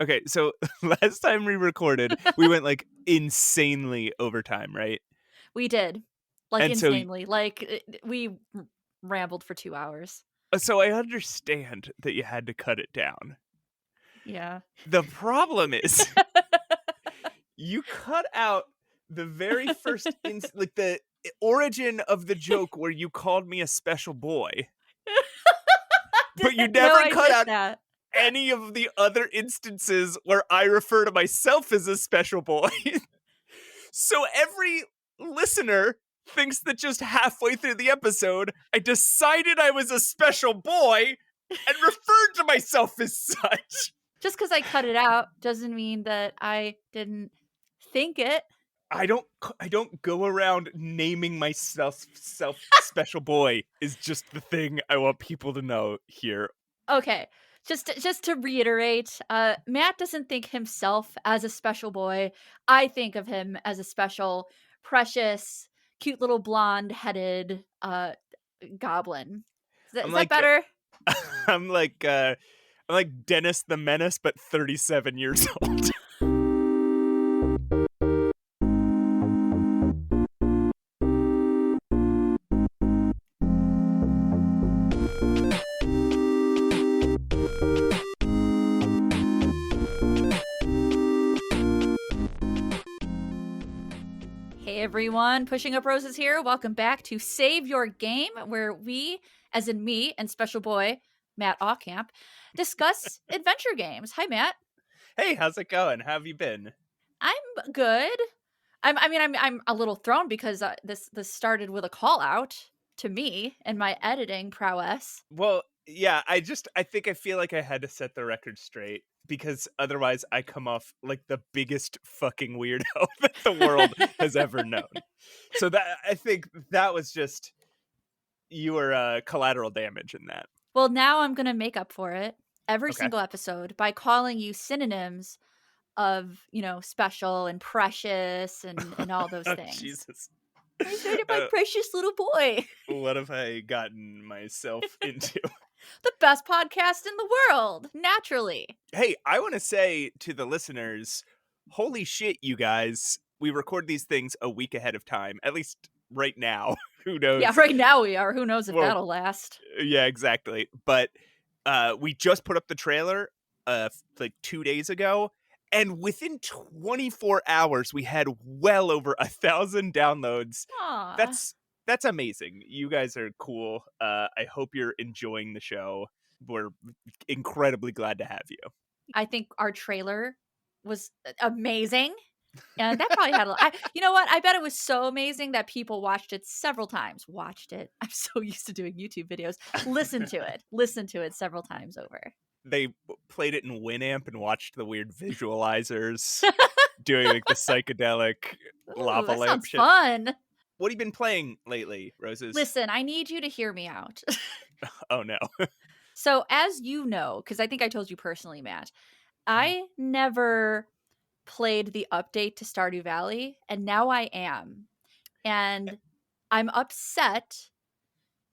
Okay, so last time we recorded, we went, like, insanely over time, right? We did. Like, And so insanely. Like, we rambled for 2 hours. so I understand that you had to cut it down. Yeah. The problem is you cut out the very first like, the origin of the joke where you called me a special boy, but you No, never I cut did out that. any of the other instances where I refer to myself as a special boy. So every listener thinks that just halfway through the episode, I decided I was a special boy and referred to myself as such. Just because I cut it out doesn't mean that I didn't think it. I don't go around naming myself special boy is just the thing I want people to know here. Okay. Just to reiterate, Matt doesn't think himself as a special boy. I think of him as a special, precious, cute little blonde-headed, goblin. I'm Is that like better? I'm like I'm like Dennis the Menace but 37 years old. Hey everyone, Pushing Up Roses here. Welcome back to Save Your Game, where we, as in me and special boy Matt Ocamp, discuss adventure games. Hi Matt. Hey, how's it going? How have you been? I'm good. I'm a little thrown because this started with a call out to me and my editing prowess. Well, yeah, I think I feel like I had to set the record straight because otherwise I come off like the biggest fucking weirdo that the world has ever known. So that I think that was just you were collateral damage in that. Well, now I'm gonna make up for it every Okay. single episode by calling you synonyms of, special and precious and all those Oh, things. Jesus. I made it my Uh, precious little boy. what have I gotten myself into? The best podcast in the world, naturally. Hey, I want to say to the listeners, holy shit, you guys. We record these things a week ahead of time, at least right now. Who Yeah, knows? right now we are. Who knows if Well, that'll last? yeah, exactly. But we just put up the trailer like 2 days ago, and within 24 hours, we had well over 1,000 downloads. Aw. That's amazing. You guys are cool. I hope you're enjoying the show. We're incredibly glad to have you. I think our trailer was amazing. And that probably had you know what? I bet it was so amazing that people watched it several times. Watched it. I'm so used to doing YouTube videos. Listen to it. Listen to it several times over. They played it in Winamp and watched the weird visualizers doing like the psychedelic Ooh, lava that lamp sounds shit. fun. What have you been playing lately, Roses? Listen, I need you to hear me out. Oh no. So, as you know, because I think I told you personally, Matt, I never played the update to Stardew Valley, and now I am. And I'm upset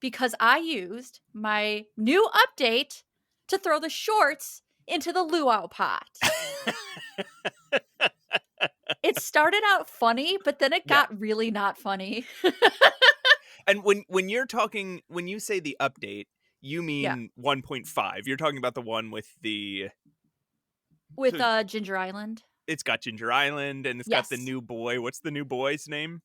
because I used my new update to throw the shorts into the luau pot. It started out funny, but then it Yeah. got really not funny. And when you say the update, you Yeah. mean 1.5. You're talking about the one with the With so Ginger Island. it's got Ginger Island and it's got the Yes. new boy. What's the new boy's name?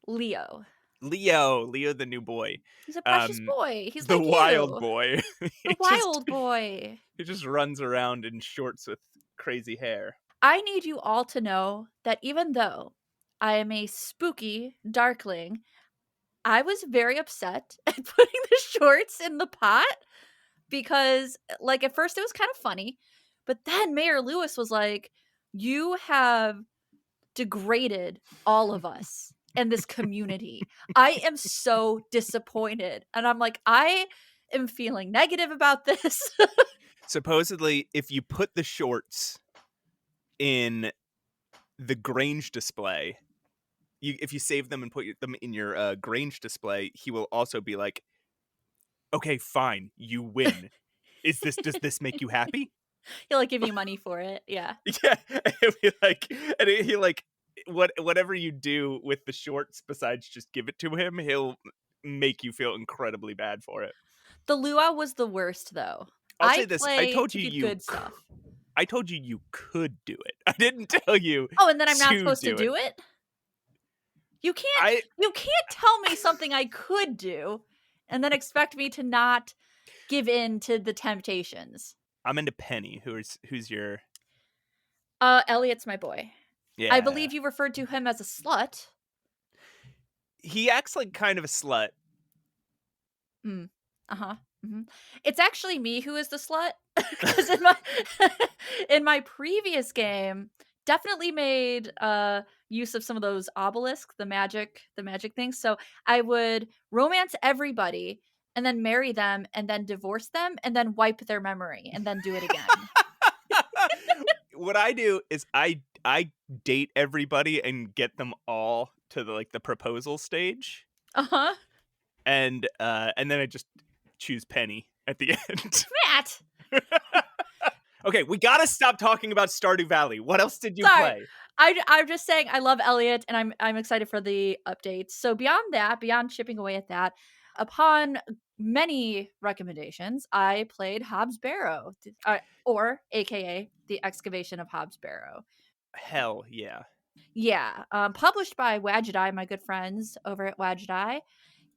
Leo. Leo the new boy. He's a precious Um boy. He's the like wild you. boy. The he just wild boy. he just runs around in shorts with crazy hair. I need you all to know that even though I am a spooky darkling, I was very upset at putting the shorts in the pot because, like, at first it was kind of funny, but then Mayor Lewis was like, "You have degraded all of us and this community. I am so disappointed." And I'm like, I am feeling negative about this. Supposedly, if you put the shorts in the Grange display, if you save them and put them in your Grange display, he will also be like, "Okay, fine, you win. Does this make you happy?" He'll like give you money for it. Yeah. Yeah, he'll be like, and he like whatever you do with the shorts besides just give it to him, he'll make you feel incredibly bad for it. The luau was the worst though. I'll I say this: play to get good stuff. I told you you could do it. I didn't tell you Oh, and then I'm not to supposed to do it. do it? You can't I you can't tell me something I could do and then expect me to not give in to the temptations. I'm into Penny. Who's your Elliot's my boy. I yeah? believe you referred to him as a slut. He acts like kind of a slut. Mm. Uh-huh. Mhm. It's actually me who is the slut because in my in my previous game, definitely made use of some of those obelisks, the magic things. So I would romance everybody and then marry them and then divorce them and then wipe their memory and then do it again. What I do is I date everybody and get them all to the proposal stage, Uh-huh. and then I just choose Penny at the end. Matt. Okay, we gotta stop talking about Stardew Valley. What else did you Sorry. play? I'm just saying I love Elliot and I'm excited for the updates. So beyond that, beyond chipping away at that, upon many recommendations, I played Hobbs Barrow, or AKA the Excavation of Hobbs Barrow. Hell yeah. Yeah, published by Wadgedi, my good friends over at Wadgedi.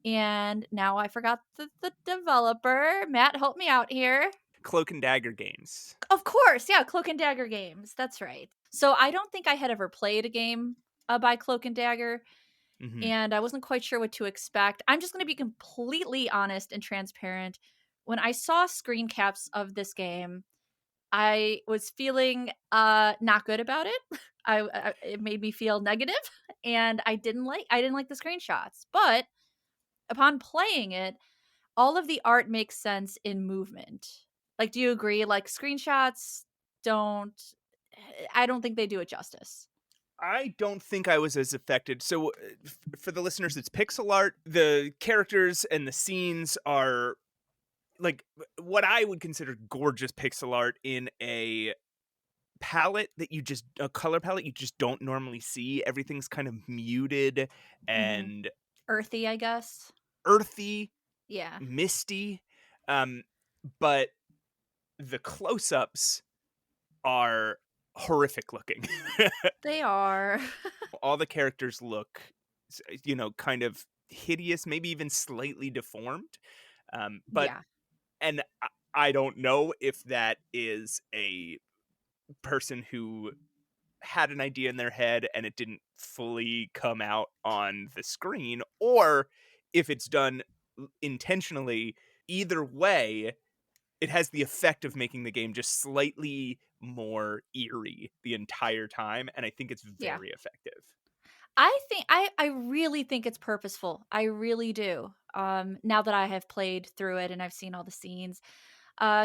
And now I forgot the developer. Matt, help me out here. Cloak and Dagger games. Of course, yeah, Cloak and Dagger games. That's right. So I don't think I had ever played a game by Cloak and Dagger, Mhm. and I wasn't quite sure what to expect. I'm just going to be completely honest and transparent. When I saw screen caps of this game, I was feeling not good about it. It made me feel negative, and I didn't like the screenshots. But upon playing it, all of the art makes sense in movement. Like, do you agree? Like, screenshots don't, I don't think they do it justice. I don't think I was as affected. So, for the listeners, it's pixel art. The characters and the scenes are like what I would consider gorgeous pixel art in a palette that a color palette you just don't normally see. Everything's kind of muted Hmm. and Earthy, I guess. earthy, Yeah, misty. Um, but the close-ups are horrific looking. they are. All the characters look, kind of hideous, maybe even slightly deformed. But Yeah, and I don't know if that is a person who had an idea in their head and it didn't fully come out on the screen, or if it's done intentionally. Either way, it has the effect of making the game just slightly more eerie the entire time, and I think it's yeah. very effective. I really think it's purposeful. I really do. Now that I have played through it and I've seen all the scenes,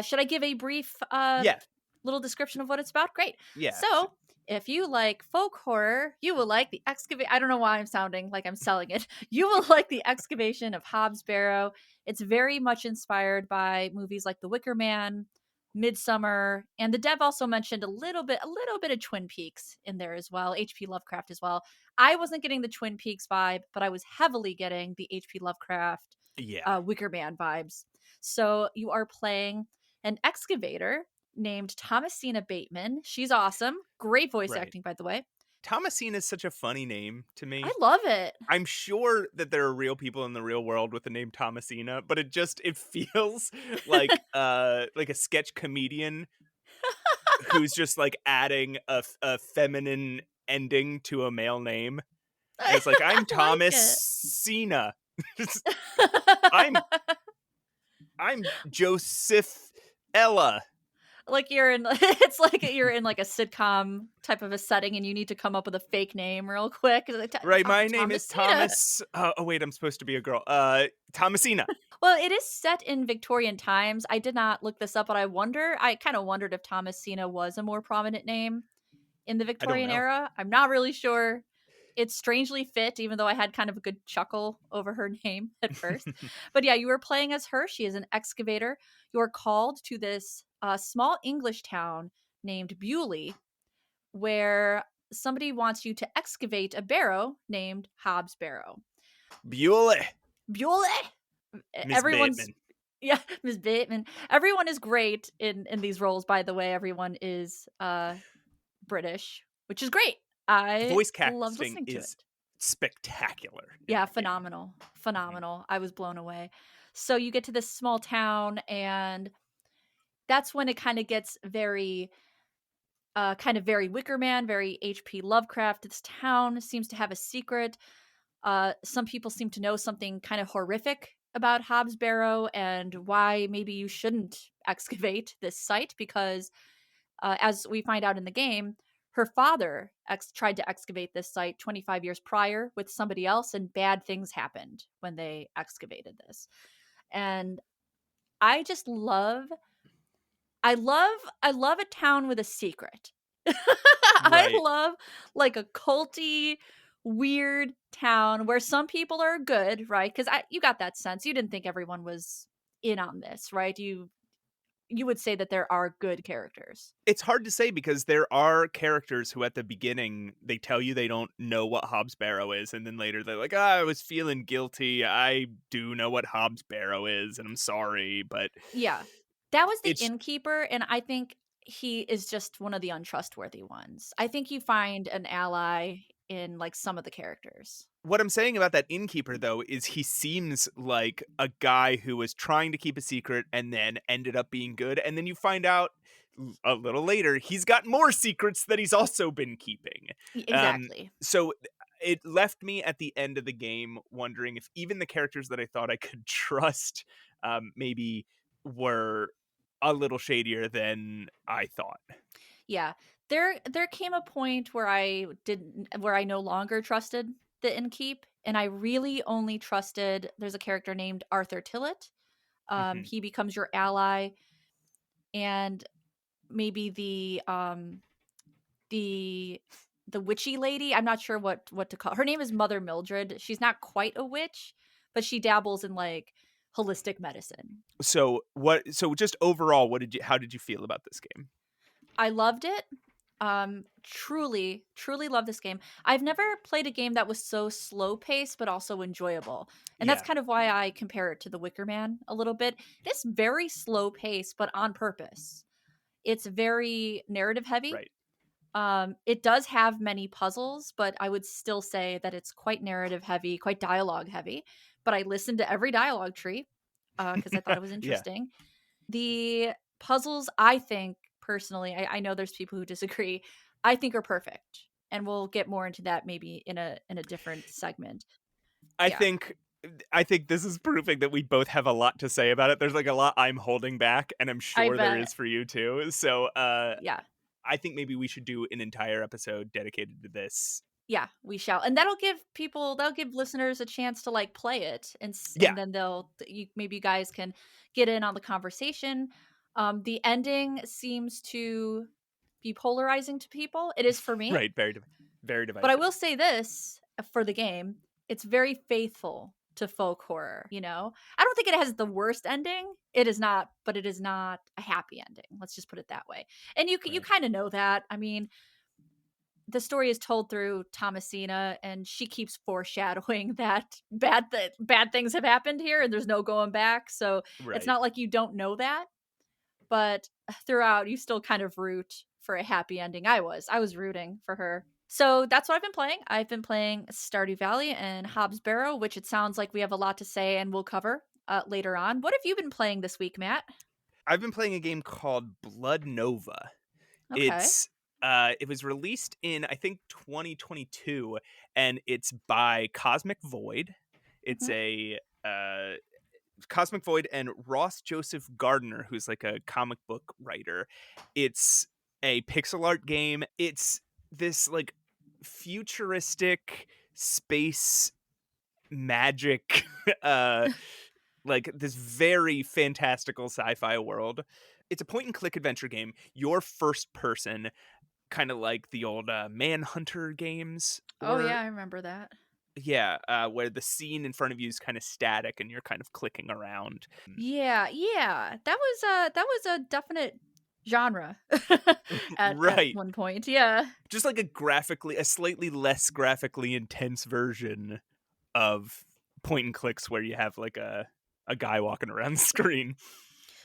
should I give a brief Yeah, little description of what it's about? Great. yeah. So, if you like folk horror, you will like the excavate. I don't know why I'm sounding like I'm selling it. You will like the excavation of Hobbs Barrow. It's very much inspired by movies like The Wicker Man, Midsummer, and the dev also mentioned a little bit of Twin Peaks in there as well. H.P. Lovecraft as well. I wasn't getting the Twin Peaks vibe, but I was heavily getting the H.P. Lovecraft Yeah, Wicker Man vibes. So you are playing an excavator named Thomasina Bateman. She's awesome. Great voice right. acting, by the way. Thomasina is such a funny name to I me. love it. I'm sure that there are real people in the real world with the name Thomasina, but it feels like a sketch comedian who's just like adding a feminine ending to a male name. And it's like, I I'm like Thomas it. Cena. I'm I'm Joseph Ella. Like you're in it's like you're in like a sitcom type of a setting and you need to come up with a fake name real quick. Like, Right, my name is Thomasina. Thomas. Oh wait, I'm supposed to be a girl. Thomasina. Well, it is set in Victorian times. I did not look this up, but I kind of wondered if Thomasina was a more prominent name in the I don't Victorian know. era. I'm not really sure. it's strangely fit, even though I had kind of a good chuckle over her name at first. But yeah, you were playing as her. She is an excavator. You're called to this small English town named Bewley, where somebody wants you to excavate a barrow named Hobbs Barrow. Bewley. Bewley! Miss Everyone's Bateman. yeah, Miss Bateman. Everyone is great in these roles, by the way. Everyone is British, which is great. The I voice loved casting listening to is it. spectacular in Yeah, that game. phenomenal. Mhm. Phenomenal. I was blown away. So you get to this small town, and that's when it kind of gets very kind of very Wicker Man, very HP Lovecraft. This town seems to have a secret. Some people seem to know something kind of horrific about Hobbs Barrow and why maybe you shouldn't excavate this site because, as we find out in the game, her father tried to excavate this site 25 years prior with somebody else, and bad things happened when they excavated this. And I just love I love a town with a secret. I Right. love like a culty, weird town where some people are good, right? Because you got that sense. You didn't think everyone was in on this, right? You would say that there are good characters. It's hard to say because there are characters who at the beginning they tell you they don't know what Hobbs Barrow is, and then later they're like, I was feeling guilty. I do know what Hobbs Barrow is, and I'm sorry, but Yeah. That was the it's innkeeper, and I think he is just one of the untrustworthy ones. I think you find an ally in like some of the characters. what I'm saying about that innkeeper though is he seems like a guy who was trying to keep a secret and then ended up being good, and then you find out a little later he's got more secrets that he's also been keeping. Um, Exactly. so it left me at the end of the game wondering if even the characters that I thought I could trust maybe were a little shadier than I thought. Yeah. There came a point where I no longer trusted the innkeep, and I really only trusted there's a character named Arthur Tillett. Mhm. He becomes your ally, and maybe the the witchy lady, I'm not sure what to call her. Name is Mother Mildred. She's not quite a witch, but she dabbles in like holistic medicine. So just overall, what did you how did you feel about this game? I loved it. Truly love this game. I've never played a game that was so slow paced but also enjoyable. And that's Yeah, kind of why I compare it to The Wicker Man a little bit. It's very slow paced but on purpose. It's very narrative heavy. right. It does have many puzzles, but I would still say that it's quite narrative heavy, quite dialogue heavy. But I listened to every dialogue tree because I thought it was Yeah. interesting. The puzzles, I think personally, I know there's people who disagree. I think are perfect, and we'll get more into that maybe in a different segment. I Yeah, think I think this is proving that we both have a lot to say about it. There's like a lot I'm holding back, and I'm I sure there bet. is for you too. So, Yeah, I think maybe we should do an entire episode dedicated to this. yeah, we shall, and that'll give listeners a chance to like play it, Yeah, and then maybe you guys can get in on the conversation. The ending seems to be polarizing to people. It is for me. right. Very But I divisive. will say this for the game, it's very faithful to folk horror, you know? I don't think it has the worst ending. It is not, but it is not a happy ending. Let's just put it that way. And you Right. kind of know that. I mean, the story is told through Thomasina, and she keeps foreshadowing that bad things have happened here and there's no going back. So it's Right. not like you don't know that, but throughout you still kind of root for a happy ending. I was rooting for her. So that's what I've been playing. I've been playing Stardew Valley and Hobbs Barrow, which it sounds like we have a lot to say and we'll cover later on. What have you been playing this week, Matt? I've been playing a game called Blood Nova. Okay. It's it was released in I think 2022, and it's by Cosmic Void. It's Hmm. a Cosmic Void and Ross Joseph Gardner, who's like a comic book writer. It's a pixel art game. It's this like futuristic space magic like this very fantastical sci-fi world. It's a point and click adventure game. You're first person. kind of like the old Manhunter games Oh were. yeah, I remember that. Yeah, where the scene in front of you is kind of static and you're kind of clicking around. Yeah, yeah. That was a definite genre at Right. one point. Yeah. Just like a slightly less graphically intense version of point and clicks where you have like a guy walking around the screen.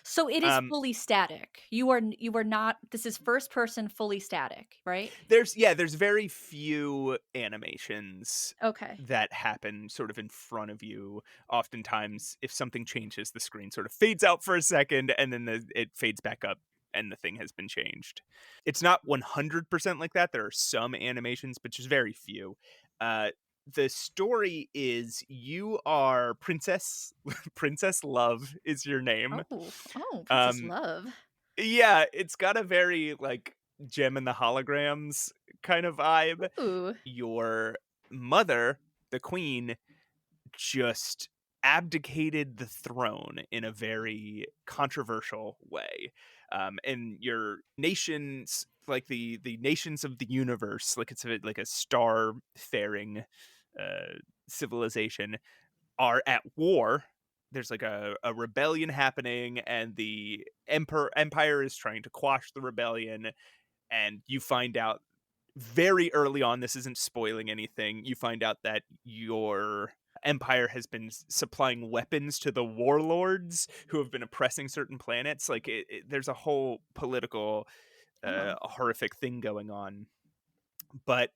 So it is Um, fully static. You are not, this is first person fully static, right? there's very few animations Okay. that happen sort of in front of you. Oftentimes, if something changes, the screen sort of fades out for a second, and then it fades back up, and the thing has been changed. It's not 100% like that. There are some animations, but just very few. Uh, the story is you are Princess Princess Love is your name. Oh, oh, Princess Um, Love. yeah, it's got a very like Gem and the Holograms kind of vibe. Ooh. Your mother, the queen, just abdicated the throne in a very controversial way. And your nations, like the nations of the universe, like it's like a star faring uh, civilization, are at war. There's like a rebellion happening, and the empire is trying to quash the rebellion. And you find out very early on, this isn't spoiling anything, you find out that your empire has been supplying weapons to the warlords who have been oppressing certain planets. Like there's a whole political Oh. horrific thing going on, but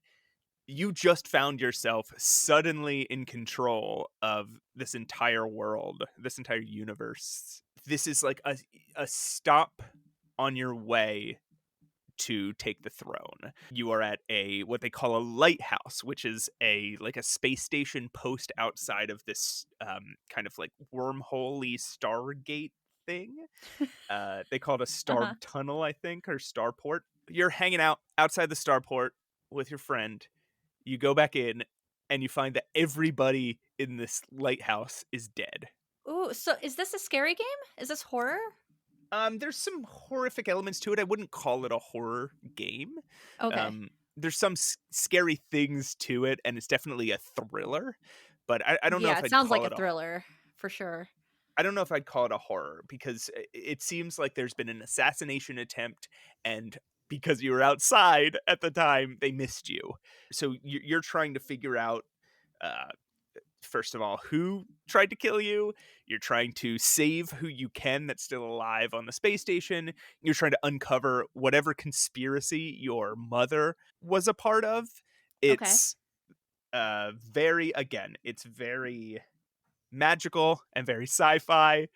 you just found yourself suddenly in control of this entire world, this entire universe. This is like a stop on your way to take the throne. You are at a what they call a lighthouse, which is a like a space station post outside of this kind of like wormholey Stargate thing. They call it a star Uh-huh. tunnel, I think, or starport. You're hanging out outside the starport with your friend. You go back in and you find that everybody in this lighthouse is dead. Ooh, so is this a scary game? Is this horror? There's some horrific elements to it. I wouldn't call it a horror game. Okay. Um, there's some scary things to it, and it's definitely a thriller. But I don't know Yeah, if it I'd sounds like call a it a thriller for sure. I don't know if I'd call it a horror because it seems like there's been an assassination attempt, and because you were outside at the time, they missed you. So you're trying to figure out uh, first of all, who tried to kill you. You're trying to save who you can that's still alive on the space station. You're trying to uncover whatever conspiracy your mother was a part of. Okay. It's it's very magical and very sci-fi.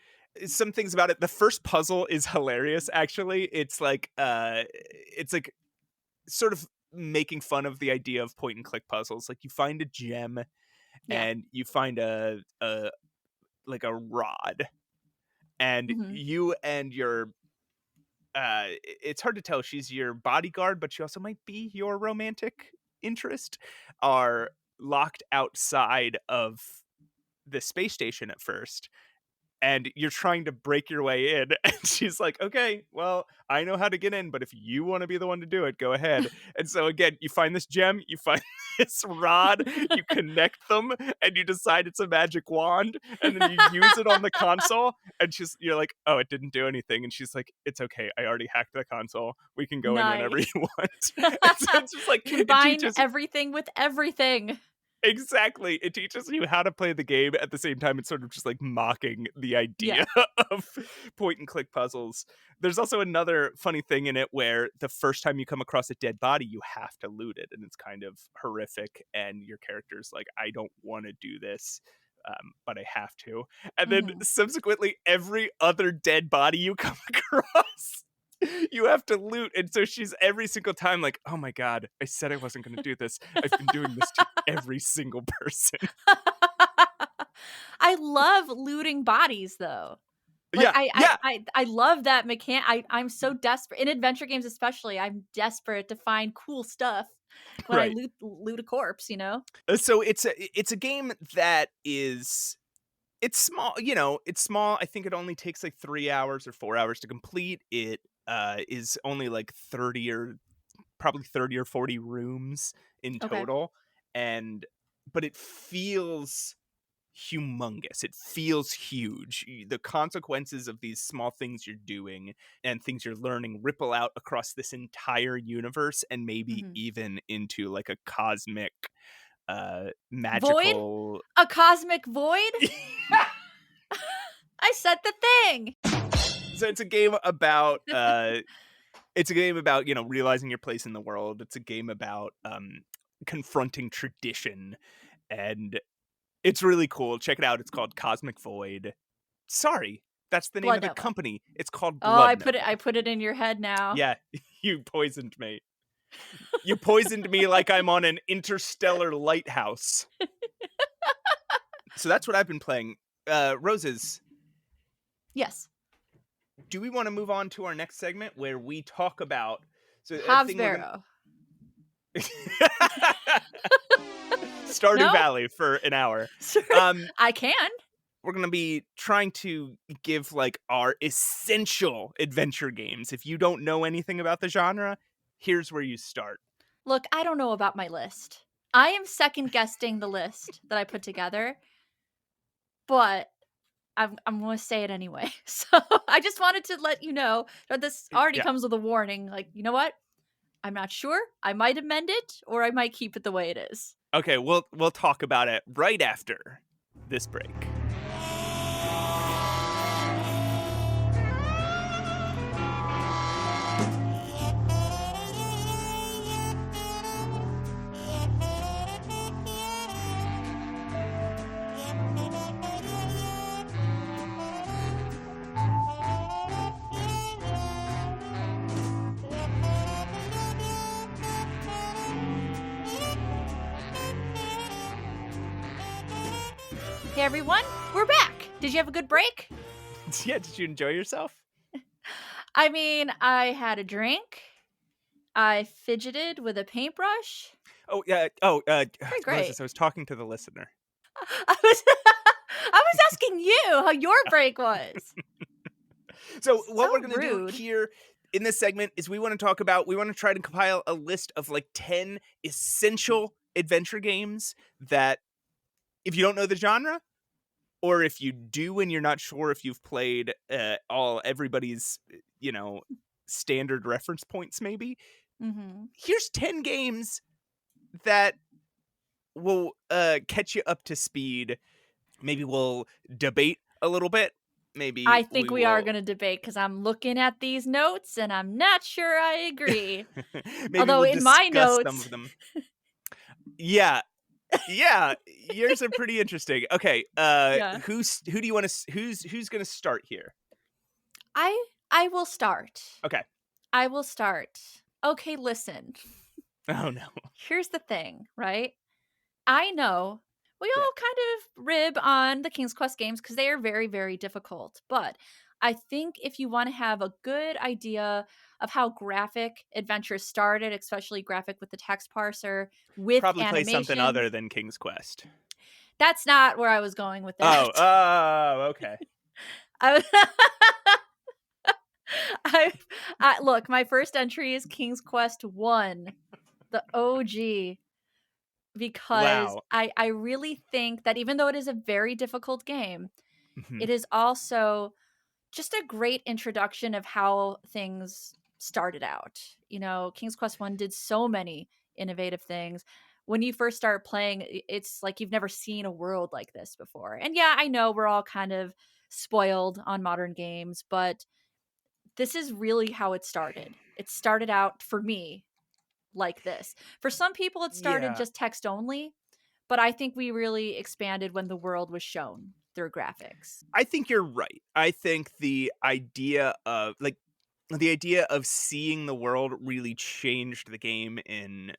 Some things about it. The first puzzle is hilarious, actually. It's like sort of making fun of the idea of point and click puzzles. Like you find a gem Yeah. and you find a like a rod, and Mhm. you and your it's hard to tell, she's your bodyguard but she also might be your romantic interest, are locked outside of the space station at first, and you're trying to break your way in and she's like, okay, well, I know how to get in, but if you want to be the one to do it, go ahead. And so again, you find this gem, you find this rod, you connect them, and you decide it's a magic wand, and then you use it on the console, and you're like, oh, it didn't do anything, and she's like, it's okay, I already hacked the console, we can go in whenever you Nice. want. And so it's just like it Combine teaches everything with everything. Exactly. It teaches you how to play the game. At the same time, it's sort of just like mocking the Yeah. idea of point and click puzzles. There's also another funny thing in it where the first time you come across a dead body, you have to loot it. And it's kind of horrific. And your character's like, I don't want to do this, but I have to. And then Mhm. subsequently, every other dead body you come across, you have to loot. And so she's every single time like, oh my God, I said I wasn't going to do this. I've been doing this to every single person. I love looting bodies though. Like Yeah, yeah, I love that I'm so desperate in adventure games especially. I'm desperate to find cool stuff when I right. loot a corpse, you know? So it's a game that is it's small, it's small. I think it only takes like 3 hours or 4 hours to complete. It is only like 30 or probably 30 or 40 rooms in Okay. total, but it feels humongous. It feels huge. The consequences of these small things you're doing and things you're learning ripple out across this entire universe, and maybe Mhm. even into like a cosmic Void? magical A cosmic void? I said the thing. So it's a game about realizing your place in the world. It's a game about confronting tradition, and it's really cool. Check it out. It's called Cosmic Void. Sorry, that's the name Blood of the Nova. company. It's called Oh, Blood I Nova. put it in your head now. Yeah, you poisoned me. You poisoned me like I'm on an interstellar lighthouse. So that's what I've been playing. Roses, Yes. do we want to move on to our next segment where we talk about a Hobbs thing we're gonna Barrow. Stardew No? Valley for an hour. Sure. Um, I can. we're gonna be trying to give like our essential adventure games. If you don't know anything about the genre, here's where you start. Look, I don't know about my list. I am second guessing the list that I put together, but I'm going to say it anyway. So I just wanted to let you know that this already Yeah. comes with a warning. Like, you know what? I'm not sure. I might amend it or I might keep it the way it is. Okay, we'll talk about it right after this break. Hey everyone, we're back. Did you have a good break? Yeah, did you enjoy yourself? I mean, I had a drink. I fidgeted with a paintbrush. Oh yeah. Pretty great. Roses, I was talking to the listener. I was I was asking you how your break was. So what So we're gonna do rude. here in this segment is we want to try to compile a list of like 10 essential adventure games that, if you don't know the genre, or if you do and you're not sure if you've played everybody's standard reference points, maybe Mhm. here's 10 games that will catch you up to speed. Maybe we'll debate a little bit. Maybe I think we we are will going to debate because I'm looking at these notes and I'm not sure I agree. maybe Although we'll in my discuss some notes, of them. Yeah. Yeah, yours are pretty interesting. Okay, yeah, who do you want to who's going to start here? I will start. Okay. I will start. Okay, listen. Oh no. Here's the thing, right? I know we Yeah. all kind of rib on the King's Quest games because they are very, very difficult. But I think if you want to have a good idea of how graphic adventures started, especially graphic with the text parser, with Probably play something animation, other than King's Quest. that's not where I was going with Oh, that. okay. I was look, my first entry is King's Quest 1, the OG, because Wow. I really think that even though it is a very difficult game, Mhm. it is also just a great introduction of how things started out. You know, King's Quest 1 did so many innovative things. When you first start playing, it's like you've never seen a world like this before. And yeah, I know we're all kind of spoiled on modern games, but this is really how it started. It started out for me like this. For some people, it started Yeah. just text only, but I think we really expanded when the world was shown through graphics. I think you're right. I think the idea of seeing the world really changed the game in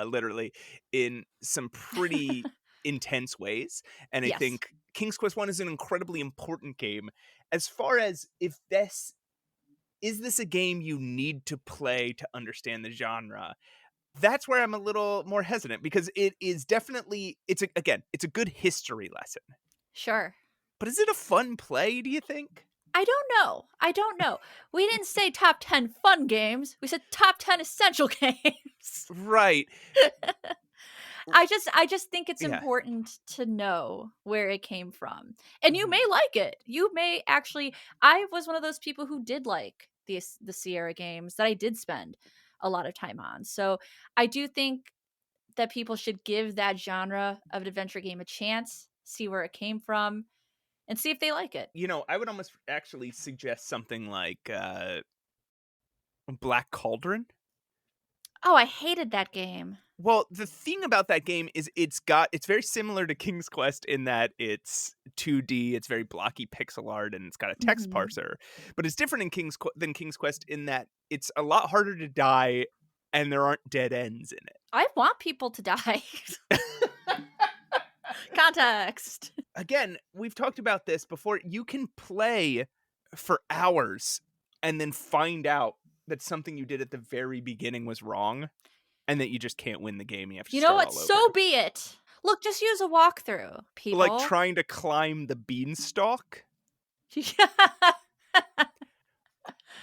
literally in some pretty intense ways. And I Yes, think King's Quest 1 is an incredibly important game as far as if this is this a game you need to play to understand the genre. That's where I'm a little more hesitant because it is definitely it's a good history lesson. sure. But is it a fun play, do you think? I don't know. We didn't say top 10 fun games. We said top 10 essential games. Right. I just think it's Yeah. important to know where it came from. And you Mhm. may like it. You may actually I was one of those people who did like the Sierra games that I did spend a lot of time on. So, I do think that people should give that genre of an adventure game a chance, see where it came from, and see if they like it. I would almost actually suggest something like Black Cauldron. Oh, I hated that game. Well, the thing about that game is it's very similar to King's Quest in that it's 2D, it's very blocky pixel art, and it's got a text Mhm. parser. But it's different than King's Quest in that it's a lot harder to die, and there aren't dead ends in I want people to die. it. Context. Again, we've talked about this before. You can play for hours and then find out that something you did at the very beginning was wrong, and that you just can't win the game. You have to You know start what? all over. So be it. Look, just use a walkthrough, Like people. trying to climb the beanstalk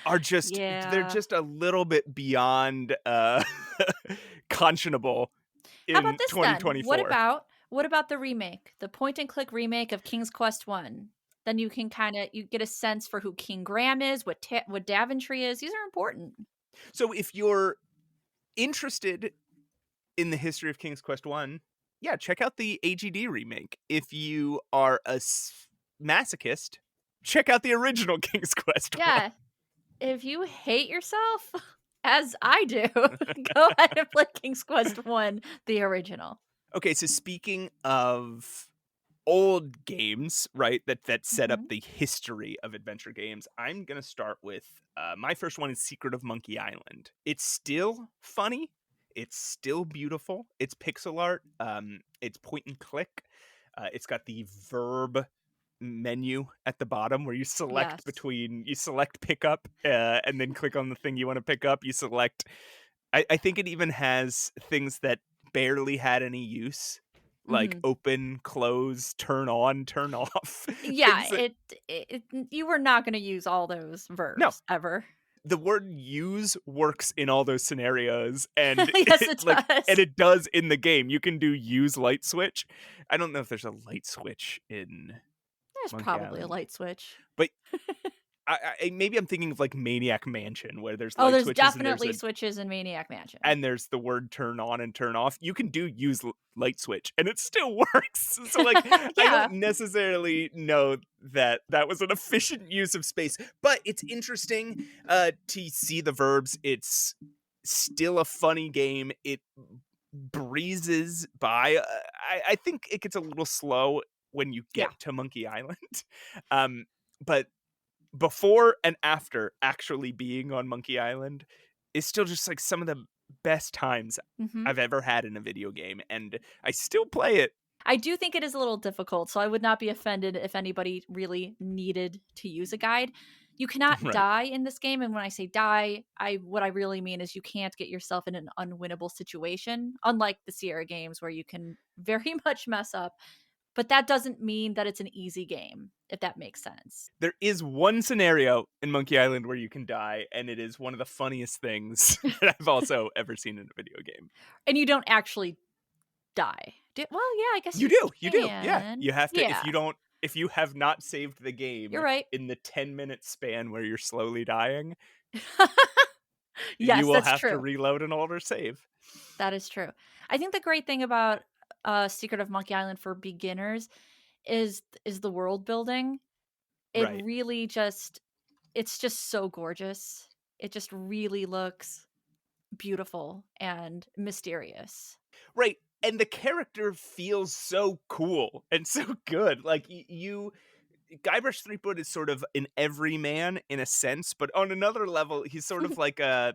are just they're Yeah. just a little bit beyond conscionable How about in this then? 2024. What about the remake? The point and click remake of King's Quest 1. Then you can you get a sense for who King Graham is, what Daventry is. These are important. So if you're interested in the history of King's Quest 1, yeah, check out the AGD remake. If you are a masochist, check out the original King's Quest 1. Yeah. If you hate yourself, as I do, go ahead and play King's Quest 1, the original. Okay, so speaking of old games, right, that set up Mhm. the history of adventure games, I'm going to start with my first one is Secret of Monkey Island. It's still funny. It's still beautiful. It's pixel art. It's point and click. It's got the verb menu at the bottom where you select Yes. pickup and then click on the thing you want to pick up. You select. I think it even has things that barely had any use, like Mhm. open, close, turn on, turn off. Yeah, Things that it you were not gonna use all those no, verbs ever. the word use works in all those scenarios, and Yes, it does. it does in the game. You can do use light switch. I don't know if there's a light switch in There's Monkey probably a Island, light switch. but maybe I'm thinking of like Maniac Mansion where there's Oh, light there's switches and definitely switches in Maniac Mansion. there's the word turn on and turn off. You can do use light switch and it still works. So like I Yeah. don't necessarily know that that was an efficient use of space, but it's interesting to see the verbs. It's still a funny game. It breezes by. I think it gets a little slow when you Yeah. get to Monkey Island. But before and after actually being on Monkey Island is still just like some of the best times Mhm. I've ever had in a video game, and I still play it. I do think it is a little difficult, so I would not be offended if anybody really needed to use a guide. You cannot Right. die in this game, and when I say die, what I really mean is you can't get yourself in an unwinnable situation, unlike the Sierra games where you can very much mess up. But that doesn't mean that it's an easy game, if that makes sense. There is one scenario in Monkey Island where you can die, and it is one of the funniest things that I've also ever seen in a video game. And you don't actually die. Well, yeah, I guess You you do, you do. Yeah. can. You have to Yeah, if you have not saved the game you're right. in the 10-minute span where you're slowly dying, you Yes, will that's have to true. reload an older save. That is true. I think the great thing about Secret of Monkey Island for beginners is the world building. It Right. really just it's just so gorgeous. It just really looks beautiful and mysterious. Right. And the character feels so cool and so good. Like Guybrush Threepwood is sort of an everyman in a sense, but on another level, he's sort of like I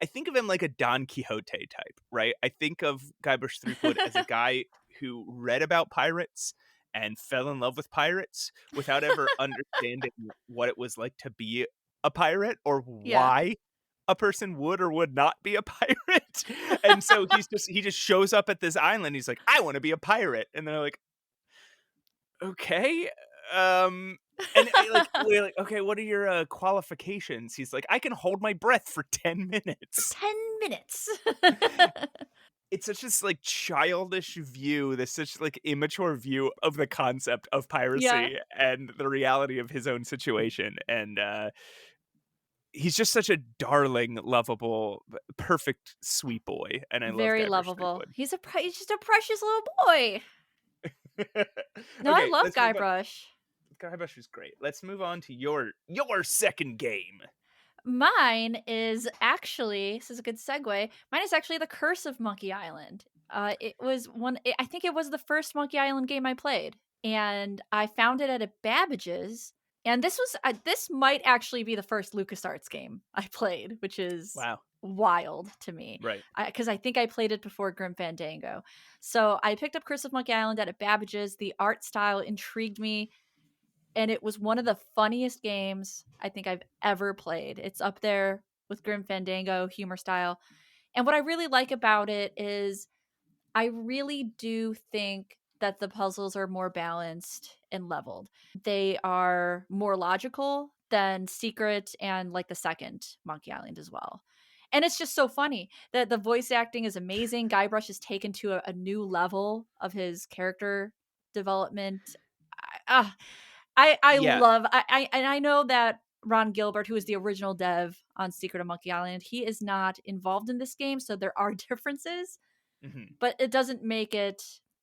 think of him like a Don Quixote type, right? I think of Guybrush Threepwood as a guy who read about pirates and fell in love with pirates without ever understanding what it was like to be a pirate or Yeah. why a person would or would not be a pirate. And so he just shows up at this island. He's like, I want to be a pirate. And they're like, okay. And we're like, okay, what are your qualifications? He's like, I can hold my breath for 10 For minutes. 10 minutes. It's such this like childish view, this such like immature view of the concept of Yeah, piracy and the reality of his own situation. And he's just such a darling, lovable, perfect, sweet boy. And I love very Guybrush lovable. Threepwood. He's just a precious little boy. No, I Okay, love let's move on. Guybrush. Guybrush is great. Let's move on to your second game. Mine is actually, this is a good segue. Mine is actually The Curse of Monkey Island. It was I think it was the first Monkey Island game I played, and I found it at a Babbage's. And this might actually be the first LucasArts game I played, which is Wow. wild to me. Right. Because I think I played it before Grim Fandango. So I picked up Curse of Monkey Island at a Babbage's. The art style intrigued me, and it was one of the funniest games I think I've ever played. It's up there with Grim Fandango humor style. And what I really like about it is I really do think that the puzzles are more balanced and leveled. They are more logical than Secret and like the second Monkey Island as well. And it's just so funny that the voice acting is amazing. Guybrush is taken to a new level of his character development. I Yeah. love I know that Ron Gilbert, who is the original dev on Secret of Monkey Island, he is not involved in this game, so there are differences, Hmm. but it doesn't make it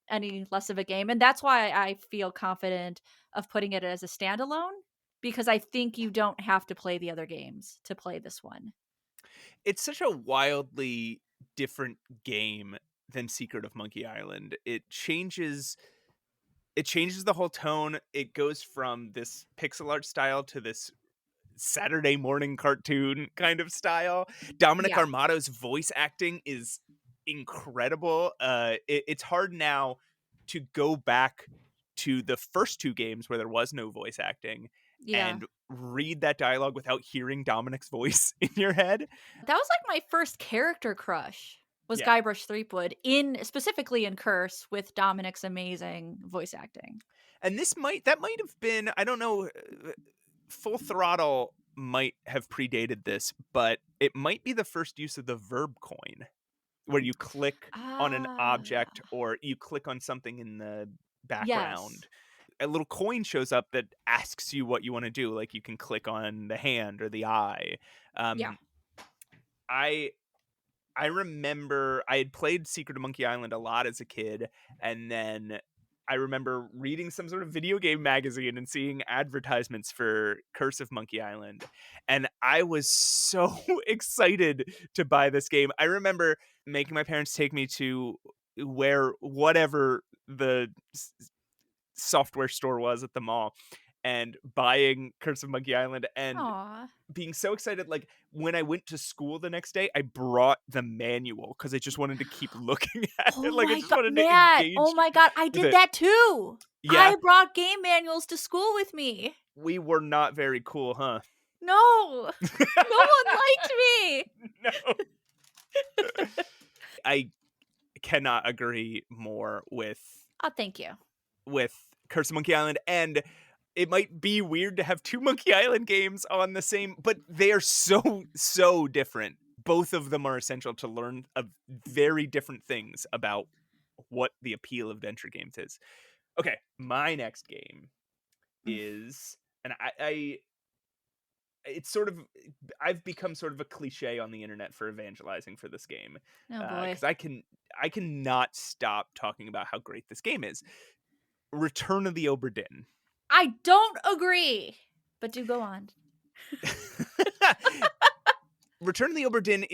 any less of a game. And that's why I feel confident of putting it as a standalone, because I think you don't have to play the other games to play this one. It's such a wildly different game than Secret of Monkey Island. It changes the whole tone. It goes from this pixel art style to this Saturday morning cartoon kind of style. Dominic Yeah. Armato's voice acting is incredible. It's hard now to go back to the first two games where there was no voice acting Yeah. and read that dialogue without hearing Dominic's voice in your head. That was like my first character crush was Yeah. Guybrush Threepwood, in specifically in Curse, with Dominic's amazing voice acting. And that might have been, I don't know, Full Throttle might have predated this, but it might be the first use of the verb coin, where you click on an object Ah, or you click on something in the yes. background. A little coin shows up that asks you what you want to do. Like you can click on the hand or the eye. Yeah. Um, I I remember I had played Secret of Monkey Island a lot as a kid, and then I remember reading some sort of video game magazine and seeing advertisements for Curse of Monkey Island, and I was so excited to buy this game. I remember making my parents take me to where whatever the software store was at the mall and buying Curse of Monkey Island and Aw. being so excited. Like when I went to school the next day, I brought the manual because I just wanted to keep looking at it. Oh Like I my just god, wanted to Matt! Oh engage my god, I with did it. that too! Yeah, I brought game manuals to school with me. we were not very cool, huh? No! No one liked me! No. I cannot agree more Oh, thank you. with Curse of Monkey Island, and it might be weird to have two Monkey Island games on the same, but they are so different. Both of them are essential to learn of very different things about what the appeal of adventure games is. Okay, my next game is, and I it's sort of, I've become sort of a cliche on the internet for evangelizing for this game, Oh boy. because I cannot stop talking about how great this game is. Return of the Obra Dinn. I don't agree, but do go on. Return of the Obra Dinn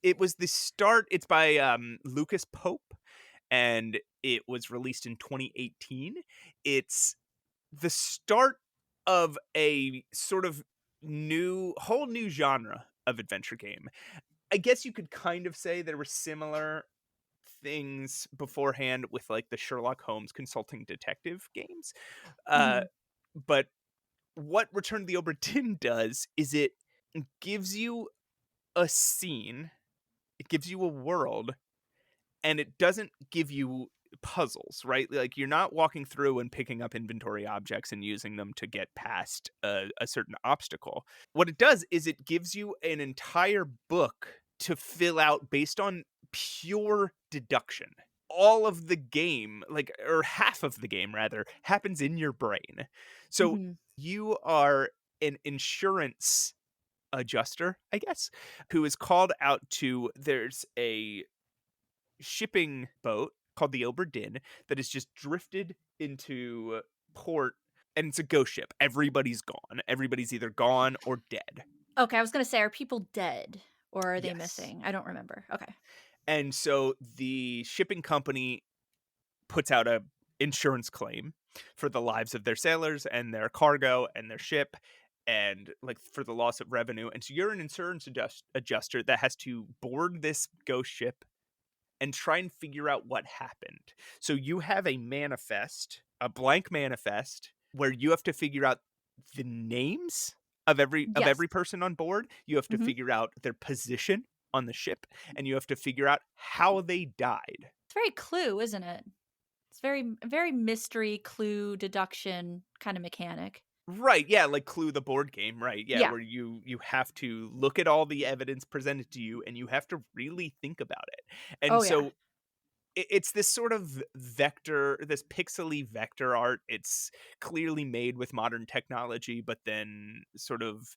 it was the start. It's by Lucas Pope, and it was released in 2018. It's the start of a sort of whole new genre of adventure game. I guess you could kind of say there were similar things beforehand with like the Sherlock Holmes consulting detective games. Uh, Mhm. but what Return of the Obra Dinn does is it gives you a scene, it gives you a world, and it doesn't give you puzzles, right? Like you're not walking through and picking up inventory objects and using them to get past a certain obstacle. What it does is it gives you an entire book to fill out based on pure deduction. All of the game, like, or half of the game rather, happens in your brain. So Mhm. you are an insurance adjuster, I guess, who is called out to there's a shipping boat called the Obra Dinn that is just drifted into port, and it's a ghost ship. Everybody's gone. Everybody's either gone or dead. Okay, I was gonna say, are people dead or are they Yes. missing? I don't remember. Okay. And so the shipping company puts out a insurance claim for the lives of their sailors and their cargo and their ship and like for the loss of revenue. And so you're an insurance adjuster that has to board this ghost ship and try and figure out what happened. So you have a manifest, a blank manifest, where you have to figure out the names of Yes. every person on board. You have to Mhm. figure out their position on the ship, and you have to figure out how they died. It's very Clue, isn't it? It's very mystery, clue, deduction kind of mechanic. Right, yeah, like Clue the board game, right? Yeah, Yeah. where you have to look at all the evidence presented to you and you have to really think about it. And Oh, yeah. so it's this sort of vector, this pixely vector art. It's clearly made with modern technology, but then sort of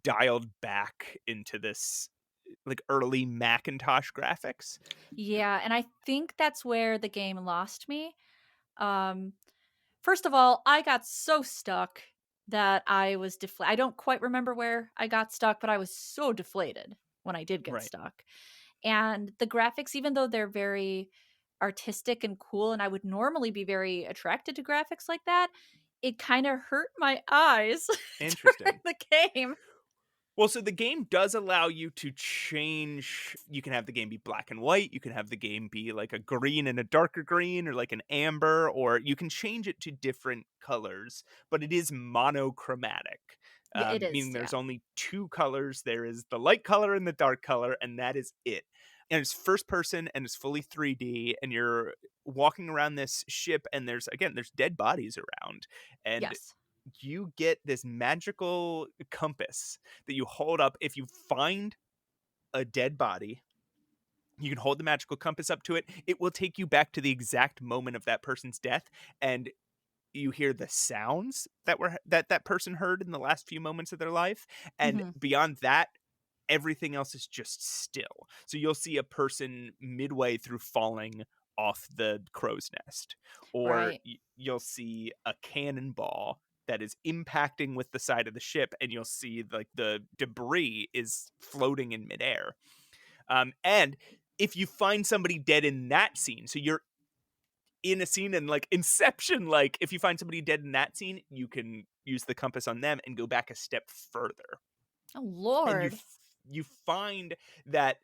dialed back into this like early Macintosh graphics. Yeah, and I think that's where the game lost me. Um, First of all, I got so stuck that I was I don't quite remember where I got stuck, but I was so deflated when I did get Right. stuck. And the graphics, even though they're very artistic and cool, and I would normally be very attracted to graphics like that, it kind of hurt my eyes during Interesting. the game. Well, so the game does allow you to change. You can have the game be black and white. You can have the game be like a green and a darker green, or like an amber, or you can change it to different colors, but it is monochromatic, Yeah, it is. meaning Yeah. there's only two colors. There is the light color and the dark color, and that is it. And it's first person and it's fully 3D, and you're walking around this ship, and there's dead bodies around, and Yes. you get this magical compass that you hold up. If you find a dead body, you can hold the magical compass up to it. It will take you back to the exact moment of that person's death, and you hear the sounds that person heard in the last few moments of their life. And Hmm. beyond that, everything else is just still. So you'll see a person midway through falling off the crow's nest, or Right. you'll see a cannonball that is impacting with the side of the ship, and you'll see like the debris is floating in midair. And if you find somebody dead in that scene, so you're in a scene and like Inception, like if you find somebody dead in that scene, you can use the compass on them and go back a step further, Oh and Lord. you find that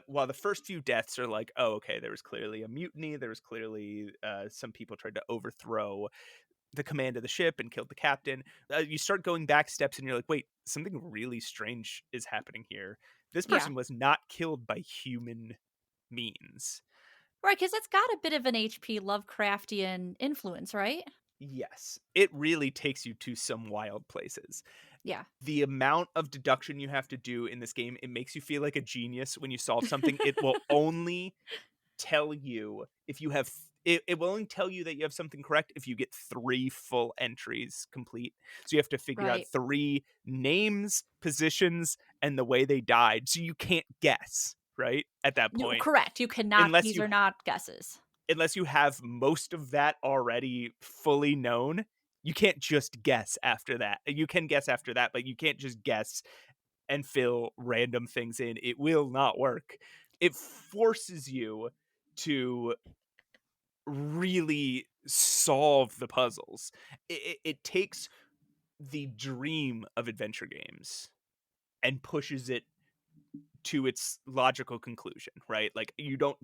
while the first few deaths are like, oh, okay, there was clearly a mutiny, there was clearly some people tried to overthrow the command of the ship and killed the captain. You start going back steps, and you're like, wait, something really strange is happening here. This Yeah. person was not killed by human means. Right, because it's got a bit of an HP Lovecraftian influence, right? Yes, it really takes you to some wild places. Yeah. The amount of deduction you have to do in this game, it makes you feel like a genius when you solve something. It will only tell you if you have it will only tell you that you have something correct if you get 3 full entries complete. So you have to figure out Right. 3 names, positions, and the way they died. So you can't guess, right? At that No, point. correct. You cannot, Unless these you are not guesses. unless you have most of that already fully known, you can't just guess after that. You can guess after that, but you can't just guess and fill random things in. It will not work. It forces you to really solve the puzzles. It takes the dream of adventure games and pushes it to its logical conclusion, right? Like you don't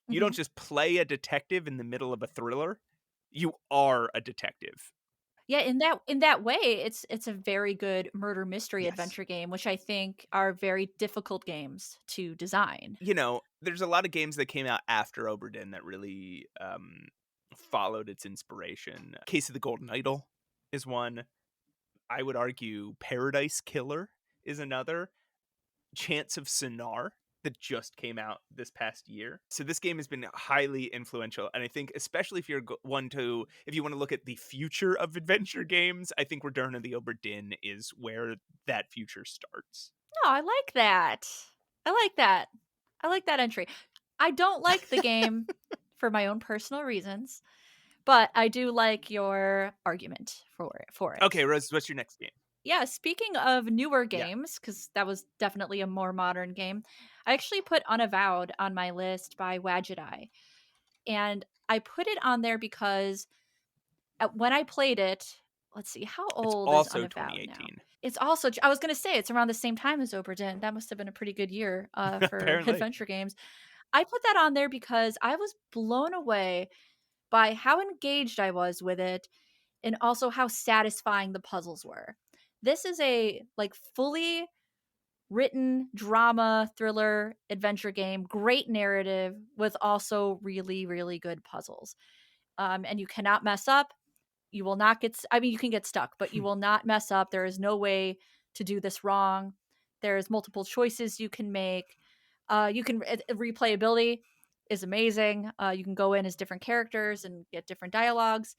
Mhm. just play a detective in the middle of a thriller. You are a detective. Yeah, in that way, it's a very good murder mystery Yes. adventure game, which I think are very difficult games to design. there's a lot of games that came out after Obra Dinn that really followed its inspiration. Case of the Golden Idol is one. I would argue Paradise Killer is another. Chants of Sonar that just came out this past year. So this game has been highly influential, and I think especially if you're if you want to look at the future of adventure games, I think Return of the Obra Dinn is where that future starts. No, I like that. I like that. I like that entry. I don't like the game for my own personal reasons, but I do like your argument for it. Okay, Rose, what's your next game? Yeah, speaking of newer Yeah, games, because that was definitely a more modern game, I actually put Unavowed on my list by Wadget Eye. And I put it on there because when I played it, let's see, how it's old is also Unavowed now? 2018. It's also, I was going to say, it's around the same time as Obra Dinn. That must have been a pretty good year for Apparently. adventure games. I put that on there because I was blown away by how engaged I was with it and also how satisfying the puzzles were. This is a like fully written drama, thriller, adventure game, great narrative with also really, really good puzzles. And you cannot mess up. You will not get, I mean, you can get stuck, but you will not mess up. There is no way to do this wrong. There's multiple choices you can make. Replayability is amazing. You can go in as different characters and get different dialogues.